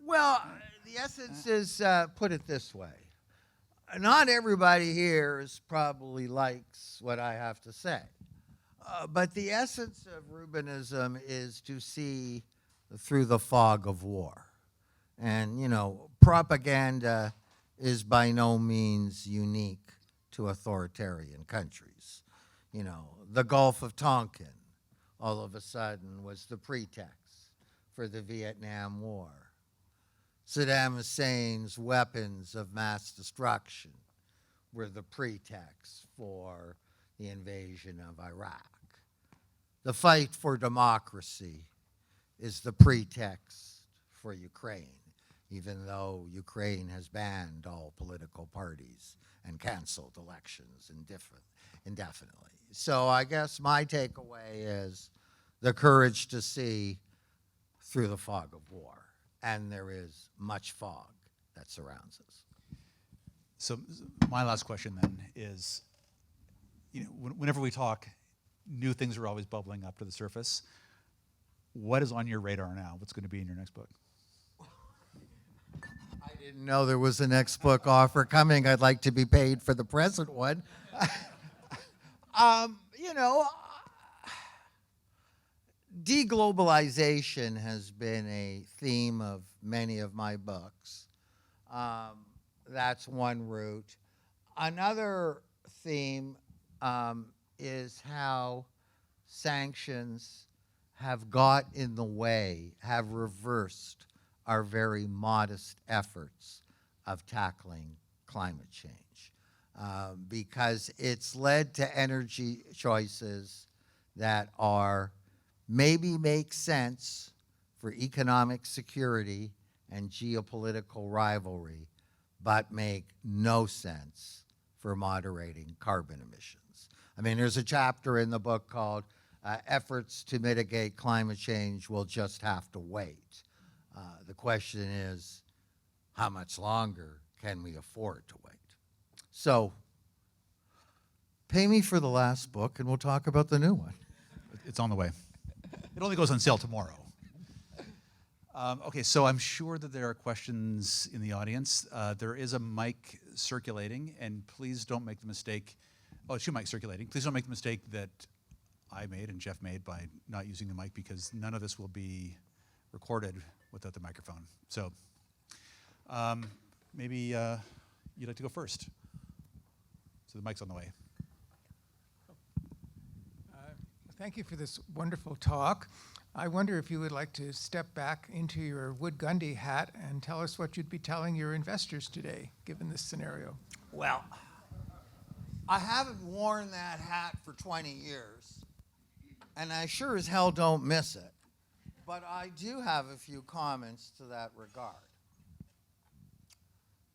Well, the essence is, put it this way. Not everybody here probably likes what I have to say. But the essence of Rubinism is to see through the fog of war. And, propaganda is by no means unique to authoritarian countries. The Gulf of Tonkin, all of a sudden, was the pretext for the Vietnam War. Saddam Hussein's weapons of mass destruction were the pretext for the invasion of Iraq. The fight for democracy is the pretext for Ukraine. even though Ukraine has banned all political parties and canceled elections indefinitely. So I guess my takeaway is the courage to see through the fog of war, and there is much fog that surrounds us. So my last question then is, whenever we talk, new things are always bubbling up to the surface. What is on your radar now? What's going to be in your next book? I didn't know there was a next book offer coming. I'd like to be paid for the present one. Deglobalization has been a theme of many of my books. That's one route. Another theme is how sanctions have got in the way, have reversed our very modest efforts of tackling climate change, because it's led to energy choices that are maybe make sense for economic security and geopolitical rivalry, but make no sense for moderating carbon emissions. I mean, there's a chapter in the book called Efforts to Mitigate Climate Change Will Just Have to Wait. The question is, how much longer can we afford to wait? So, pay me for the last book and we'll talk about the new one. It's on the way. It only goes on sale tomorrow. Okay, so I'm sure that there are questions in the audience. There is a mic circulating, and please don't make the mistake. Oh, it's two mics circulating. Please don't make the mistake that I made and Jeff made by not using the mic, because none of this will be recorded without the microphone. So maybe you'd like to go first. So the mic's on the way. Thank you for this wonderful talk. I wonder if you would like to step back into your Wood Gundy hat and tell us what you'd be telling your investors today, given this scenario. Well, I haven't worn that hat for 20 years, and I sure as hell don't miss it. But I do have a few comments to that regard.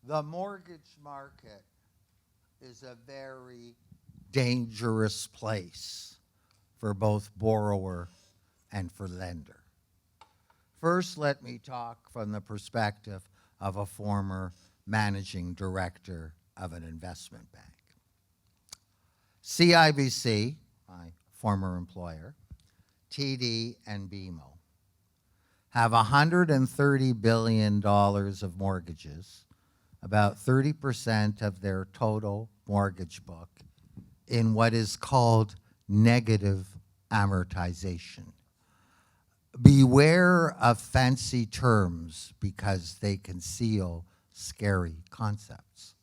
The mortgage market is a very dangerous place for both borrower and for lender. First, let me talk from the perspective of a former managing director of an investment bank. CIBC, my former employer, TD, and BMO have $130 billion of mortgages, about 30% of their total mortgage book, in what is called negative amortization. Beware of fancy terms because they conceal scary concepts.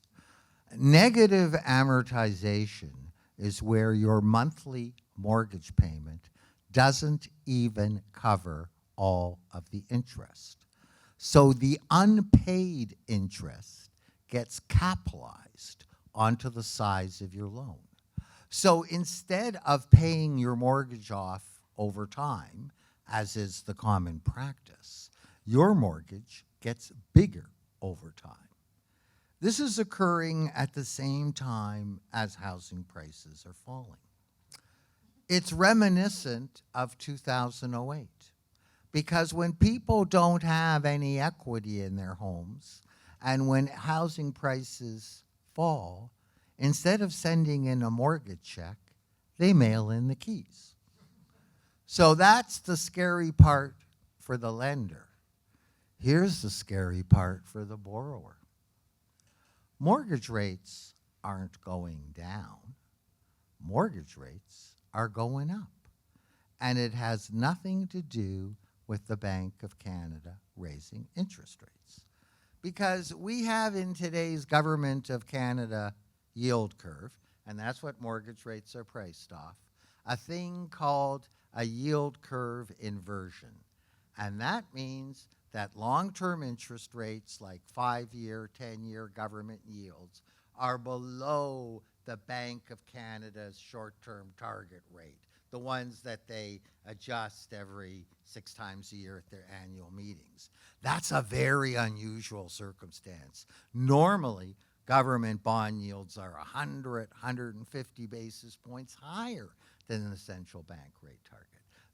Negative amortization is where your monthly mortgage payment doesn't even cover all of the interest. So the unpaid interest gets capitalized onto the size of your loan. So instead of paying your mortgage off over time, as is the common practice, your mortgage gets bigger over time. This is occurring at the same time as housing prices are falling. It's reminiscent of 2008, because when people don't have any equity in their homes, and when housing prices fall, instead of sending in a mortgage check, they mail in the keys. So that's the scary part for the lender. Here's the scary part for the borrower. Mortgage rates aren't going down. Mortgage rates are going up. And it has nothing to do with the Bank of Canada raising interest rates. Because we have in today's Government of Canada yield curve, and that's what mortgage rates are priced off, a thing called a yield curve inversion. And that means that long-term interest rates like 5-year, 10-year government yields are below the Bank of Canada's short-term target rate, the ones that they adjust every 6 times a year at their annual meetings. That's a very unusual circumstance. Normally, government bond yields are 100, 150 basis points higher than the central bank rate target.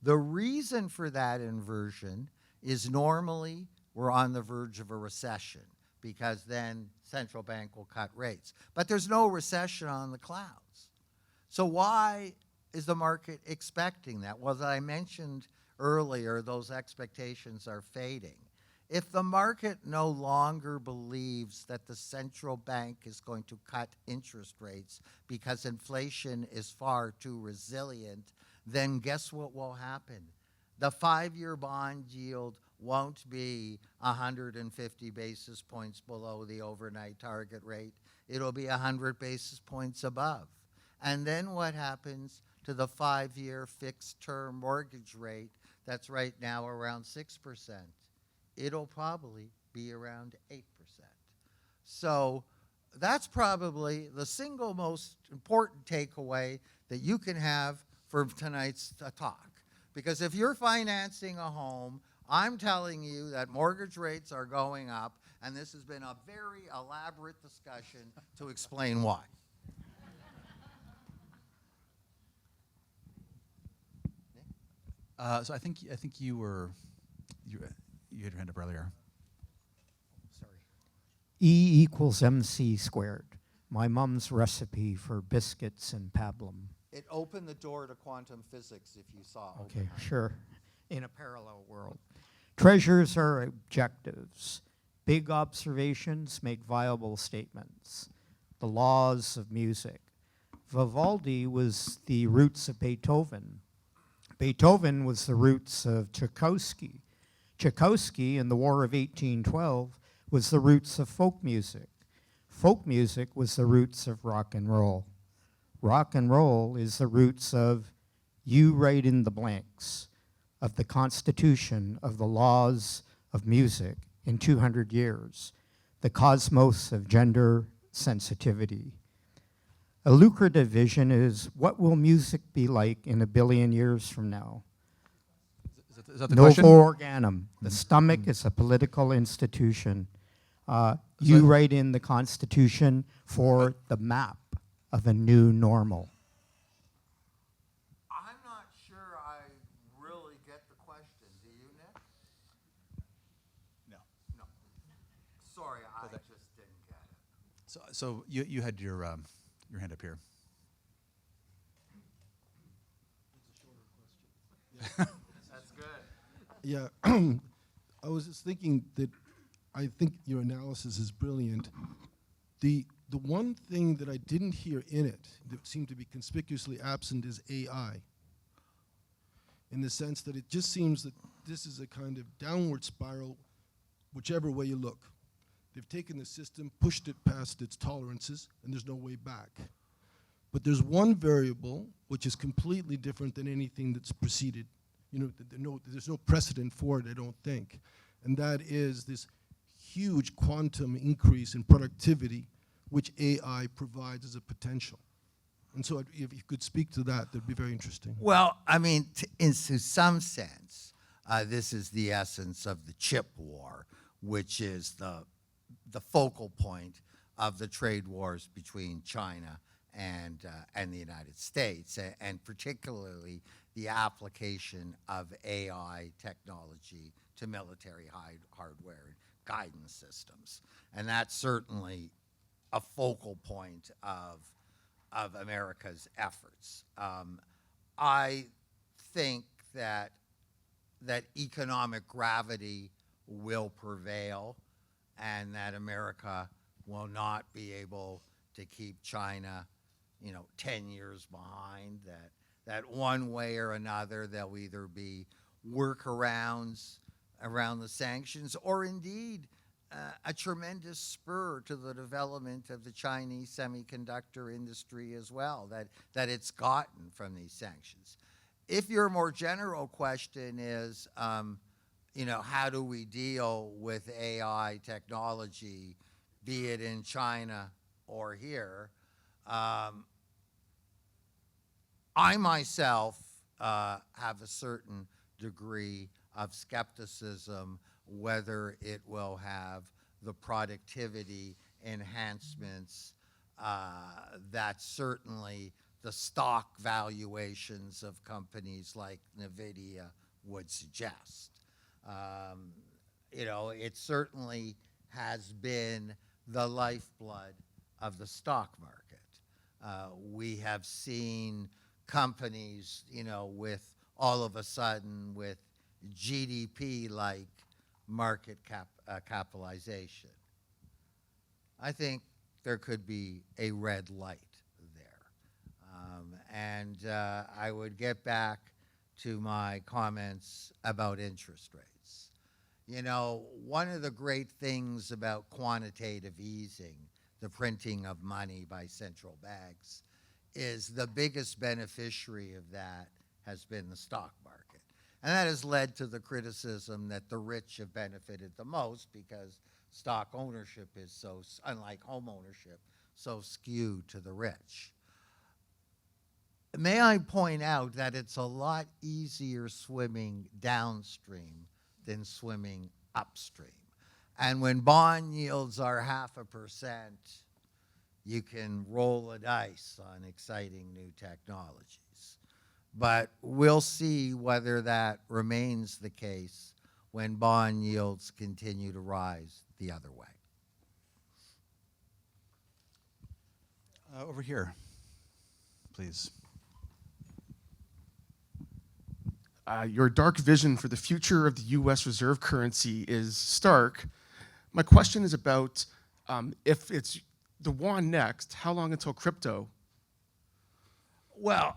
The reason for that inversion is normally we're on the verge of a recession, because then central bank will cut rates. But there's no recession on the clouds. So why is the market expecting that? Well, as I mentioned earlier, those expectations are fading. If the market no longer believes that the central bank is going to cut interest rates because inflation is far too resilient, then guess what will happen? The 5-year bond yield won't be 150 basis points below the overnight target rate. It'll be 100 basis points above. And then what happens to the 5-year fixed-term mortgage rate that's right now around 6%? It'll probably be around 8%. So that's probably the single most important takeaway that you can have for tonight's talk. Because if you're financing a home, I'm telling you that mortgage rates are going up, and this has been a very elaborate discussion to explain why. So I think you had your hand up earlier. Sorry. E equals MC squared. My mom's recipe for biscuits and pablum. It opened the door to quantum physics if you saw. Okay, Oppenheimer. sure. In a parallel world. Treasures are objectives. Big observations make viable statements. The laws of music. Vivaldi was the roots of Beethoven. Beethoven was the roots of Tchaikovsky. Tchaikovsky in the War of 1812 was the roots of folk music. Folk music was the roots of rock and roll. Rock and roll is the roots of you write in the blanks, of the constitution, of the laws of music in 200 years, the cosmos of gender sensitivity. A lucrative vision is, what will music be like in 1 billion years from now? Is that the Novo question? organum. The stomach is a political institution. You write in the Constitution for the map of a new normal. I'm not sure I really get the question. Do you, Nick? No. No. Sorry, I just didn't get it. So you had your hand up here. That's good. Yeah, I was just thinking that I think your analysis is brilliant. The one thing that I didn't hear in it that seemed to be conspicuously absent is AI, in the sense that it just seems that this is a kind of downward spiral, whichever way you look. They've taken the system, pushed it past its tolerances, and there's no way back. But there's one variable which is completely different than anything that's preceded. You know, there's no precedent for it, I don't think. And that is this huge quantum increase in productivity which AI provides as a potential. And so if you could speak to that, that'd be very interesting. Well, I mean, in some sense, this is the essence of the chip war, which is the focal point of the trade wars between China and the United States, and particularly the application of AI technology to military hardware and guidance systems. And that's certainly a focal point of America's efforts. I think that economic gravity will prevail, and that America will not be able to keep China, 10 years behind. That one way or another there'll either be workarounds around the sanctions, or indeed a tremendous spur to the development of the Chinese semiconductor industry as well, that it's gotten from these sanctions. If your more general question is, how do we deal with AI technology, be it in China or here, I myself have a certain degree of skepticism whether it will have the productivity enhancements that certainly the stock valuations of companies like NVIDIA would suggest. You know, it certainly has been the lifeblood of the stock market. We have seen companies, you know, with all of a sudden with GDP-like market capitalization. I think there could be a red light there. I would get back to my comments about interest rates. You know, one of the great things about quantitative easing, the printing of money by central banks, is the biggest beneficiary of that has been the stock market. And that has led to the criticism that the rich have benefited the most because stock ownership is so, unlike home ownership, so skewed to the rich. May I point out that it's a lot easier swimming downstream than swimming upstream. And when bond yields are 0.5%, you can roll a dice on exciting new technologies. But we'll see whether that remains the case when bond yields continue to rise the other way. Over here, please. Your dark vision for the future of the U.S. reserve currency is stark. My question is about if it's the yuan next, how long until crypto? Well,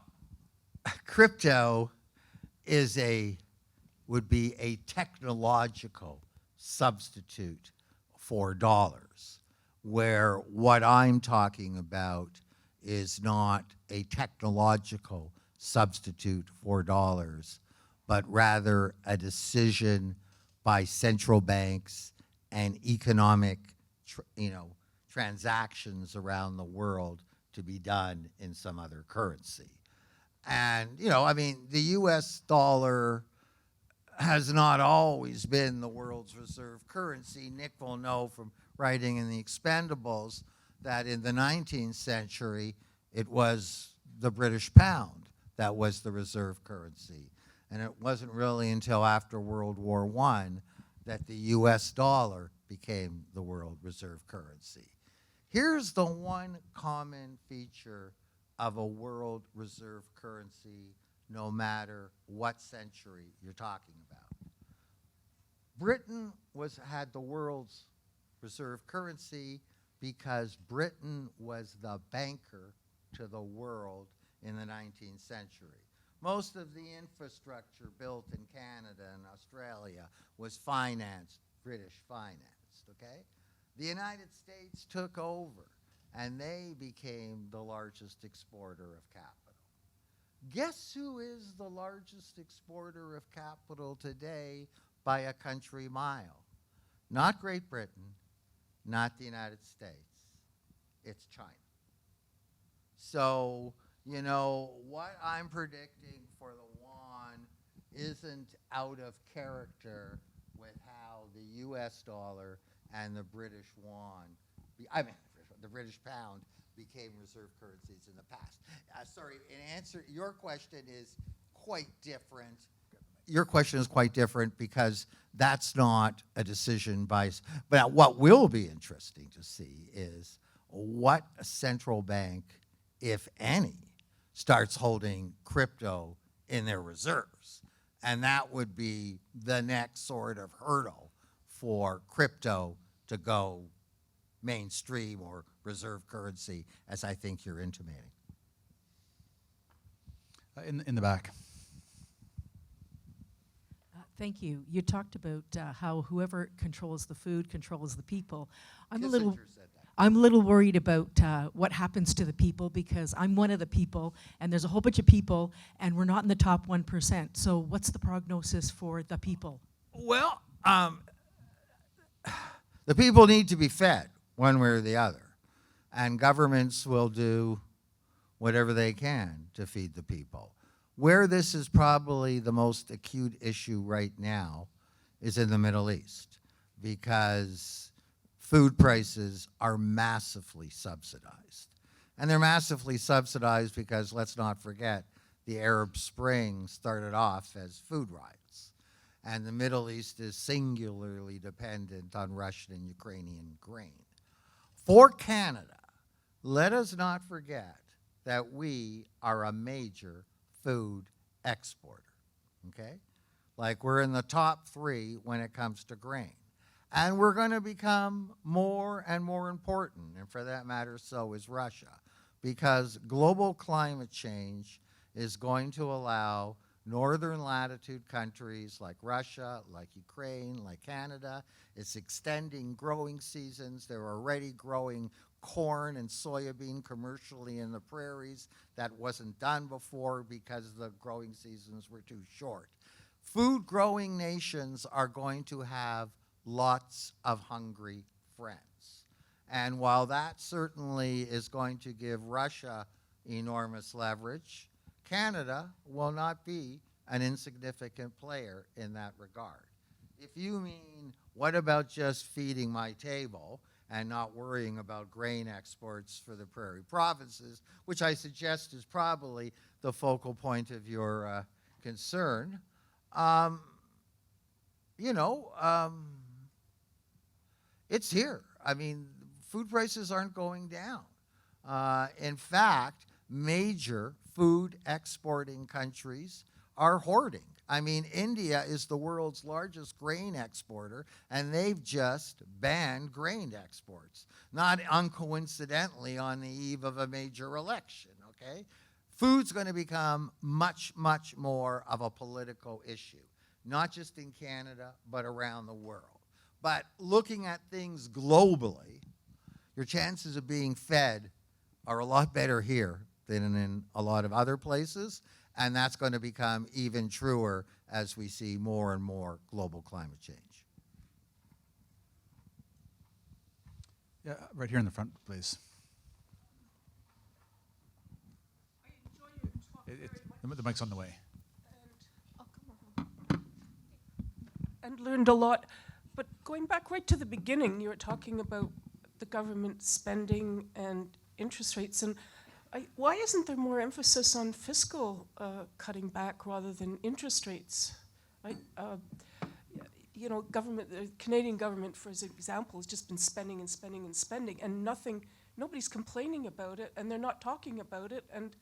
crypto would be a technological substitute for dollars, where what I'm talking about is not a technological substitute for dollars, but rather a decision by central banks and economic transactions around the world to be done in some other currency. And, you know, I mean, the US dollar has not always been the world's reserve currency. Nick will know from writing in the Expendables that in the 19th century, it was the British pound that was the reserve currency. And it wasn't really until after World War I that the US dollar became the world reserve currency. Here's the one common feature of a world reserve currency, no matter what century you're talking about. Britain had the world's reserve currency because Britain was the banker to the world in the 19th century. Most of the infrastructure built in Canada and Australia was financed, British financed, okay? The United States took over, and they became the largest exporter of capital. Guess who is the largest exporter of capital today by a country mile? Not Great Britain, not the United States. It's China. So, you know, what I'm predicting for the yuan isn't out of character with how the US dollar and the British yuan, the British pound became reserve currencies in the past. Sorry, in answer, your question is quite different. Your question is quite different because that's not a decision by, but what will be interesting to see is what a central bank, if any, starts holding crypto in their reserves. And that would be the next sort of hurdle for crypto to go mainstream or reserve currency, as I think you're intimating. In the back. Thank you. You talked about how whoever controls the food controls the people. I'm a Kissinger little said that. I'm a little worried about what happens to the people because I'm one of the people, and there's a whole bunch of people, and we're not in the top 1%. So what's the prognosis for the people? Well, the people need to be fed one way or the other, and governments will do whatever they can to feed the people. Where this is probably the most acute issue right now is in the Middle East, because food prices are massively subsidized. And they're massively subsidized because, let's not forget, the Arab Spring started off as food riots. And the Middle East is singularly dependent on Russian and Ukrainian grain. For Canada, let us not forget that we are a major food exporter, okay? Like, we're in the top 3 when it comes to grain. And we're going to become more and more important, and for that matter, so is Russia, because global climate change is going to allow northern latitude countries like Russia, like Ukraine, like Canada. It's extending growing seasons. They're already growing corn and soybean commercially in the prairies. That wasn't done before because the growing seasons were too short. Food growing nations are going to have lots of hungry friends. And while that certainly is going to give Russia enormous leverage, Canada will not be an insignificant player in that regard. If you mean, what about just feeding my table and not worrying about grain exports for the prairie provinces, which I suggest is probably the focal point of your concern, it's here. I mean, food prices aren't going down. In fact, major food exporting countries are hoarding. I mean, India is the world's largest grain exporter, and they've just banned grain exports, not uncoincidentally on the eve of a major election, okay? Food's going to become much, much more of a political issue, not just in Canada, but around the world. But looking at things globally, your chances of being fed are a lot better here than in a lot of other places, and that's going to become even truer as we see more and more global climate change. Yeah, right here in the front, please. The mic's on the way. And learned a lot. But going back right to the beginning, you were talking about the government spending and interest rates. And why isn't there more emphasis on fiscal cutting back rather than interest rates? Government, the Canadian government, for example, has just been spending and spending and spending, and nobody's complaining about it, and they're not talking about it. And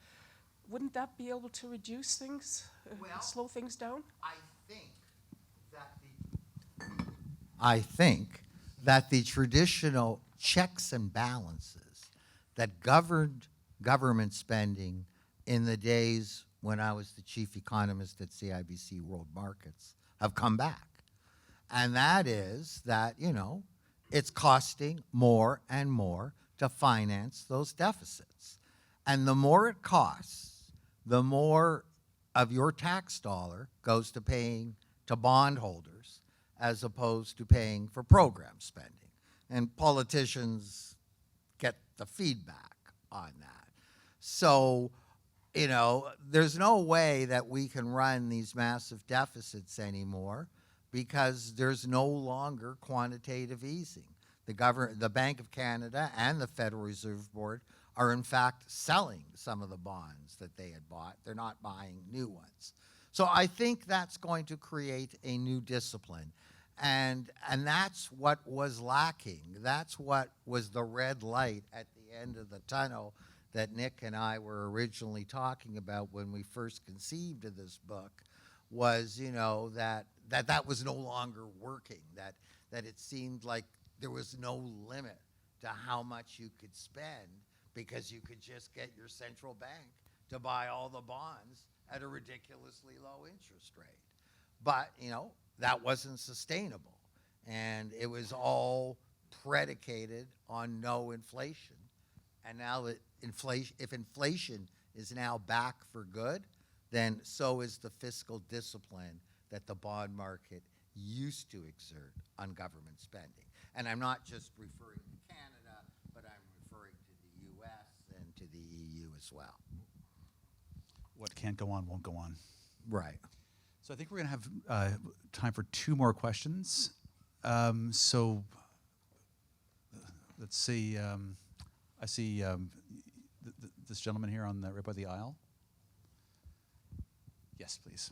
wouldn't that be able to reduce things, slow things down? I think that the traditional checks and balances that governed government spending in the days when I was the chief economist at CIBC World Markets have come back. And that is that, it's costing more and more to finance those deficits. And the more it costs, the more of your tax dollar goes to paying to bondholders as opposed to paying for program spending. And politicians get the feedback on that. So, there's no way that we can run these massive deficits anymore because there's no longer quantitative easing. The Bank of Canada and the Federal Reserve Board are in fact selling some of the bonds that they had bought. They're not buying new ones. So I think that's going to create a new discipline. And that's what was lacking. That's what was the red light at the end of the tunnel that Nick and I were originally talking about when we first conceived of this book, was, that was no longer working, that it seemed like there was no limit to how much you could spend because you could just get your central bank to buy all the bonds at a ridiculously low interest rate. But, that wasn't sustainable. And it was all predicated on no inflation. And now that if inflation is now back for good, then so is the fiscal discipline that the bond market used to exert on government spending. And I'm not just referring to Canada, but I'm referring to the US and to the EU as well. what can't go on won't go on. Right. So I think we're going to have time for 2 more questions. So let's see. I see this gentleman here on the right by the aisle. Yes, please.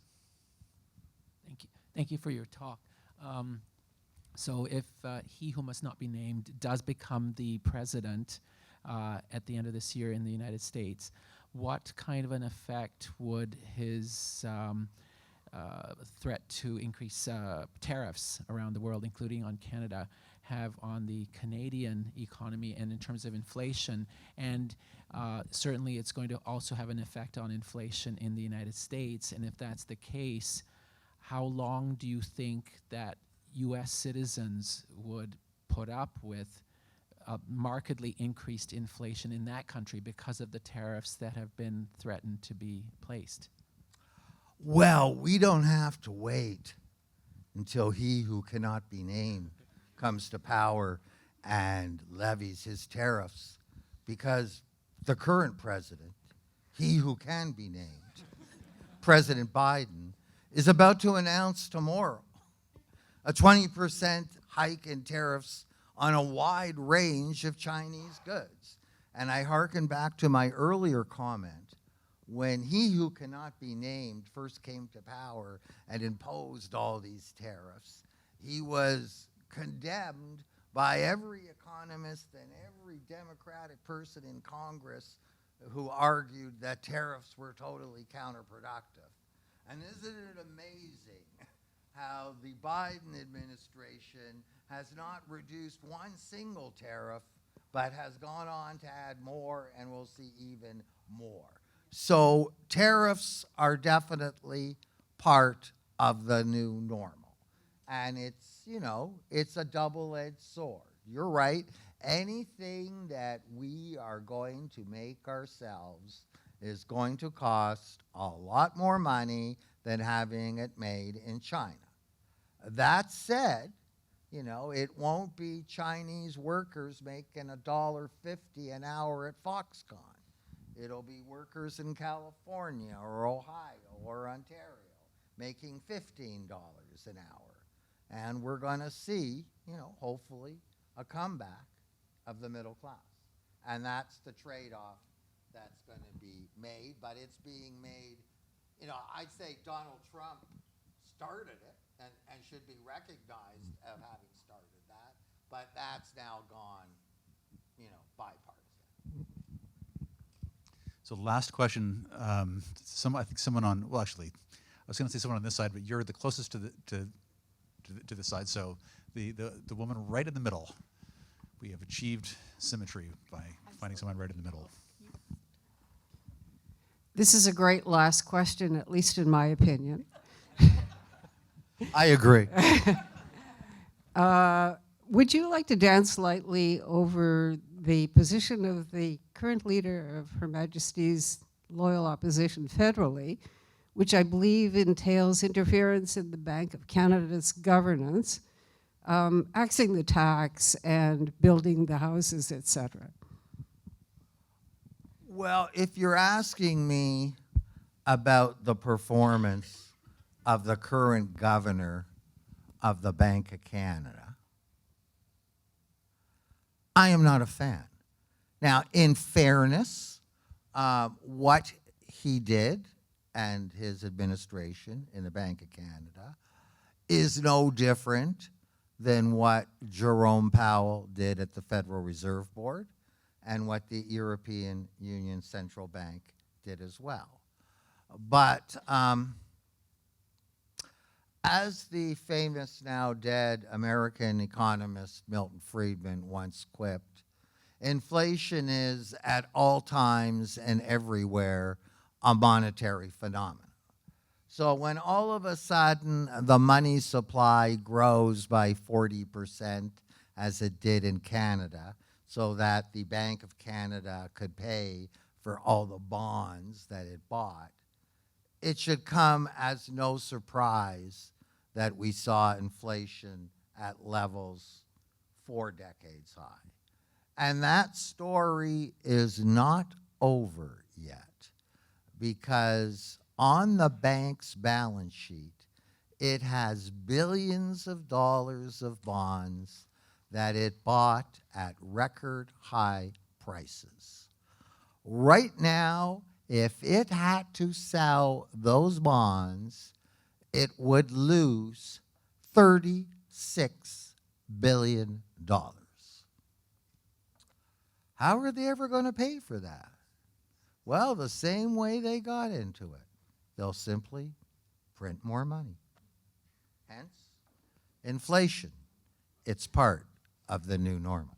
Thank you. Thank you for your talk. So if he who must not be named does become the president at the end of this year in the United States, what kind of an effect would his threat to increase tariffs around the world, including on Canada, have on the Canadian economy and in terms of inflation? And certainly it's going to also have an effect on inflation in the United States. And if that's the case, how long do you think that US citizens would put up with markedly increased inflation in that country because of the tariffs that have been threatened to be placed? Well, we don't have to wait until he who cannot be named comes to power and levies his tariffs, because the current president, he who can be named, President Biden, is about to announce tomorrow a 20% hike in tariffs on a wide range of Chinese goods. And I hearken back to my earlier comment. When he who cannot be named first came to power and imposed all these tariffs, he was condemned by every economist and every Democratic person in Congress who argued that tariffs were totally counterproductive. And isn't it amazing how the Biden administration has not reduced one single tariff, but has gone on to add more, and we'll see even more. So tariffs are definitely part of the new normal. And it's, you know, it's a double-edged sword. You're right. Anything that we are going to make ourselves is going to cost a lot more money than having it made in China. That said, you know, it won't be Chinese workers making $1.50 an hour at Foxconn. It'll be workers in California or Ohio or Ontario making $15 an hour. And we're going to see, you know, hopefully a comeback of the middle class. And that's the trade-off that's going to be made, but it's being made, you know, I'd say Donald Trump started it and should be recognized of having started that, but that's now gone, you know, bipartisan. So last question. I think someone on. Well, actually, I was going to say someone on this side, but you're the closest to the side. So the woman right in the middle. We have achieved symmetry by finding someone right in the middle. This is a great last question, at least in my opinion. I agree. Would you like to dance lightly over the position of the current leader of Her Majesty's loyal opposition federally, which I believe entails interference in the Bank of Canada's governance, axing the tax and building the houses, etc.? Well, if you're asking me about the performance of the current governor of the Bank of Canada, I am not a fan. Now, in fairness, what he did and his administration in the Bank of Canada is no different than what Jerome Powell did at the Federal Reserve Board and what the European Union Central Bank did as well. But as the famous, now dead, American economist Milton Friedman once quipped, inflation is at all times and everywhere a monetary phenomenon. So when all of a sudden the money supply grows by 40%, as it did in Canada, so that the Bank of Canada could pay for all the bonds that it bought, it should come as no surprise that we saw inflation at levels 4 decades high. And that story is not over yet, because on the bank's balance sheet, it has billions of dollars of bonds that it bought at record high prices. Right now, if it had to sell those bonds, it would lose $36 billion. How are they ever going to pay for that? Well, the same way they got into it. They'll simply print more money. Hence, inflation. It's part of the new normal.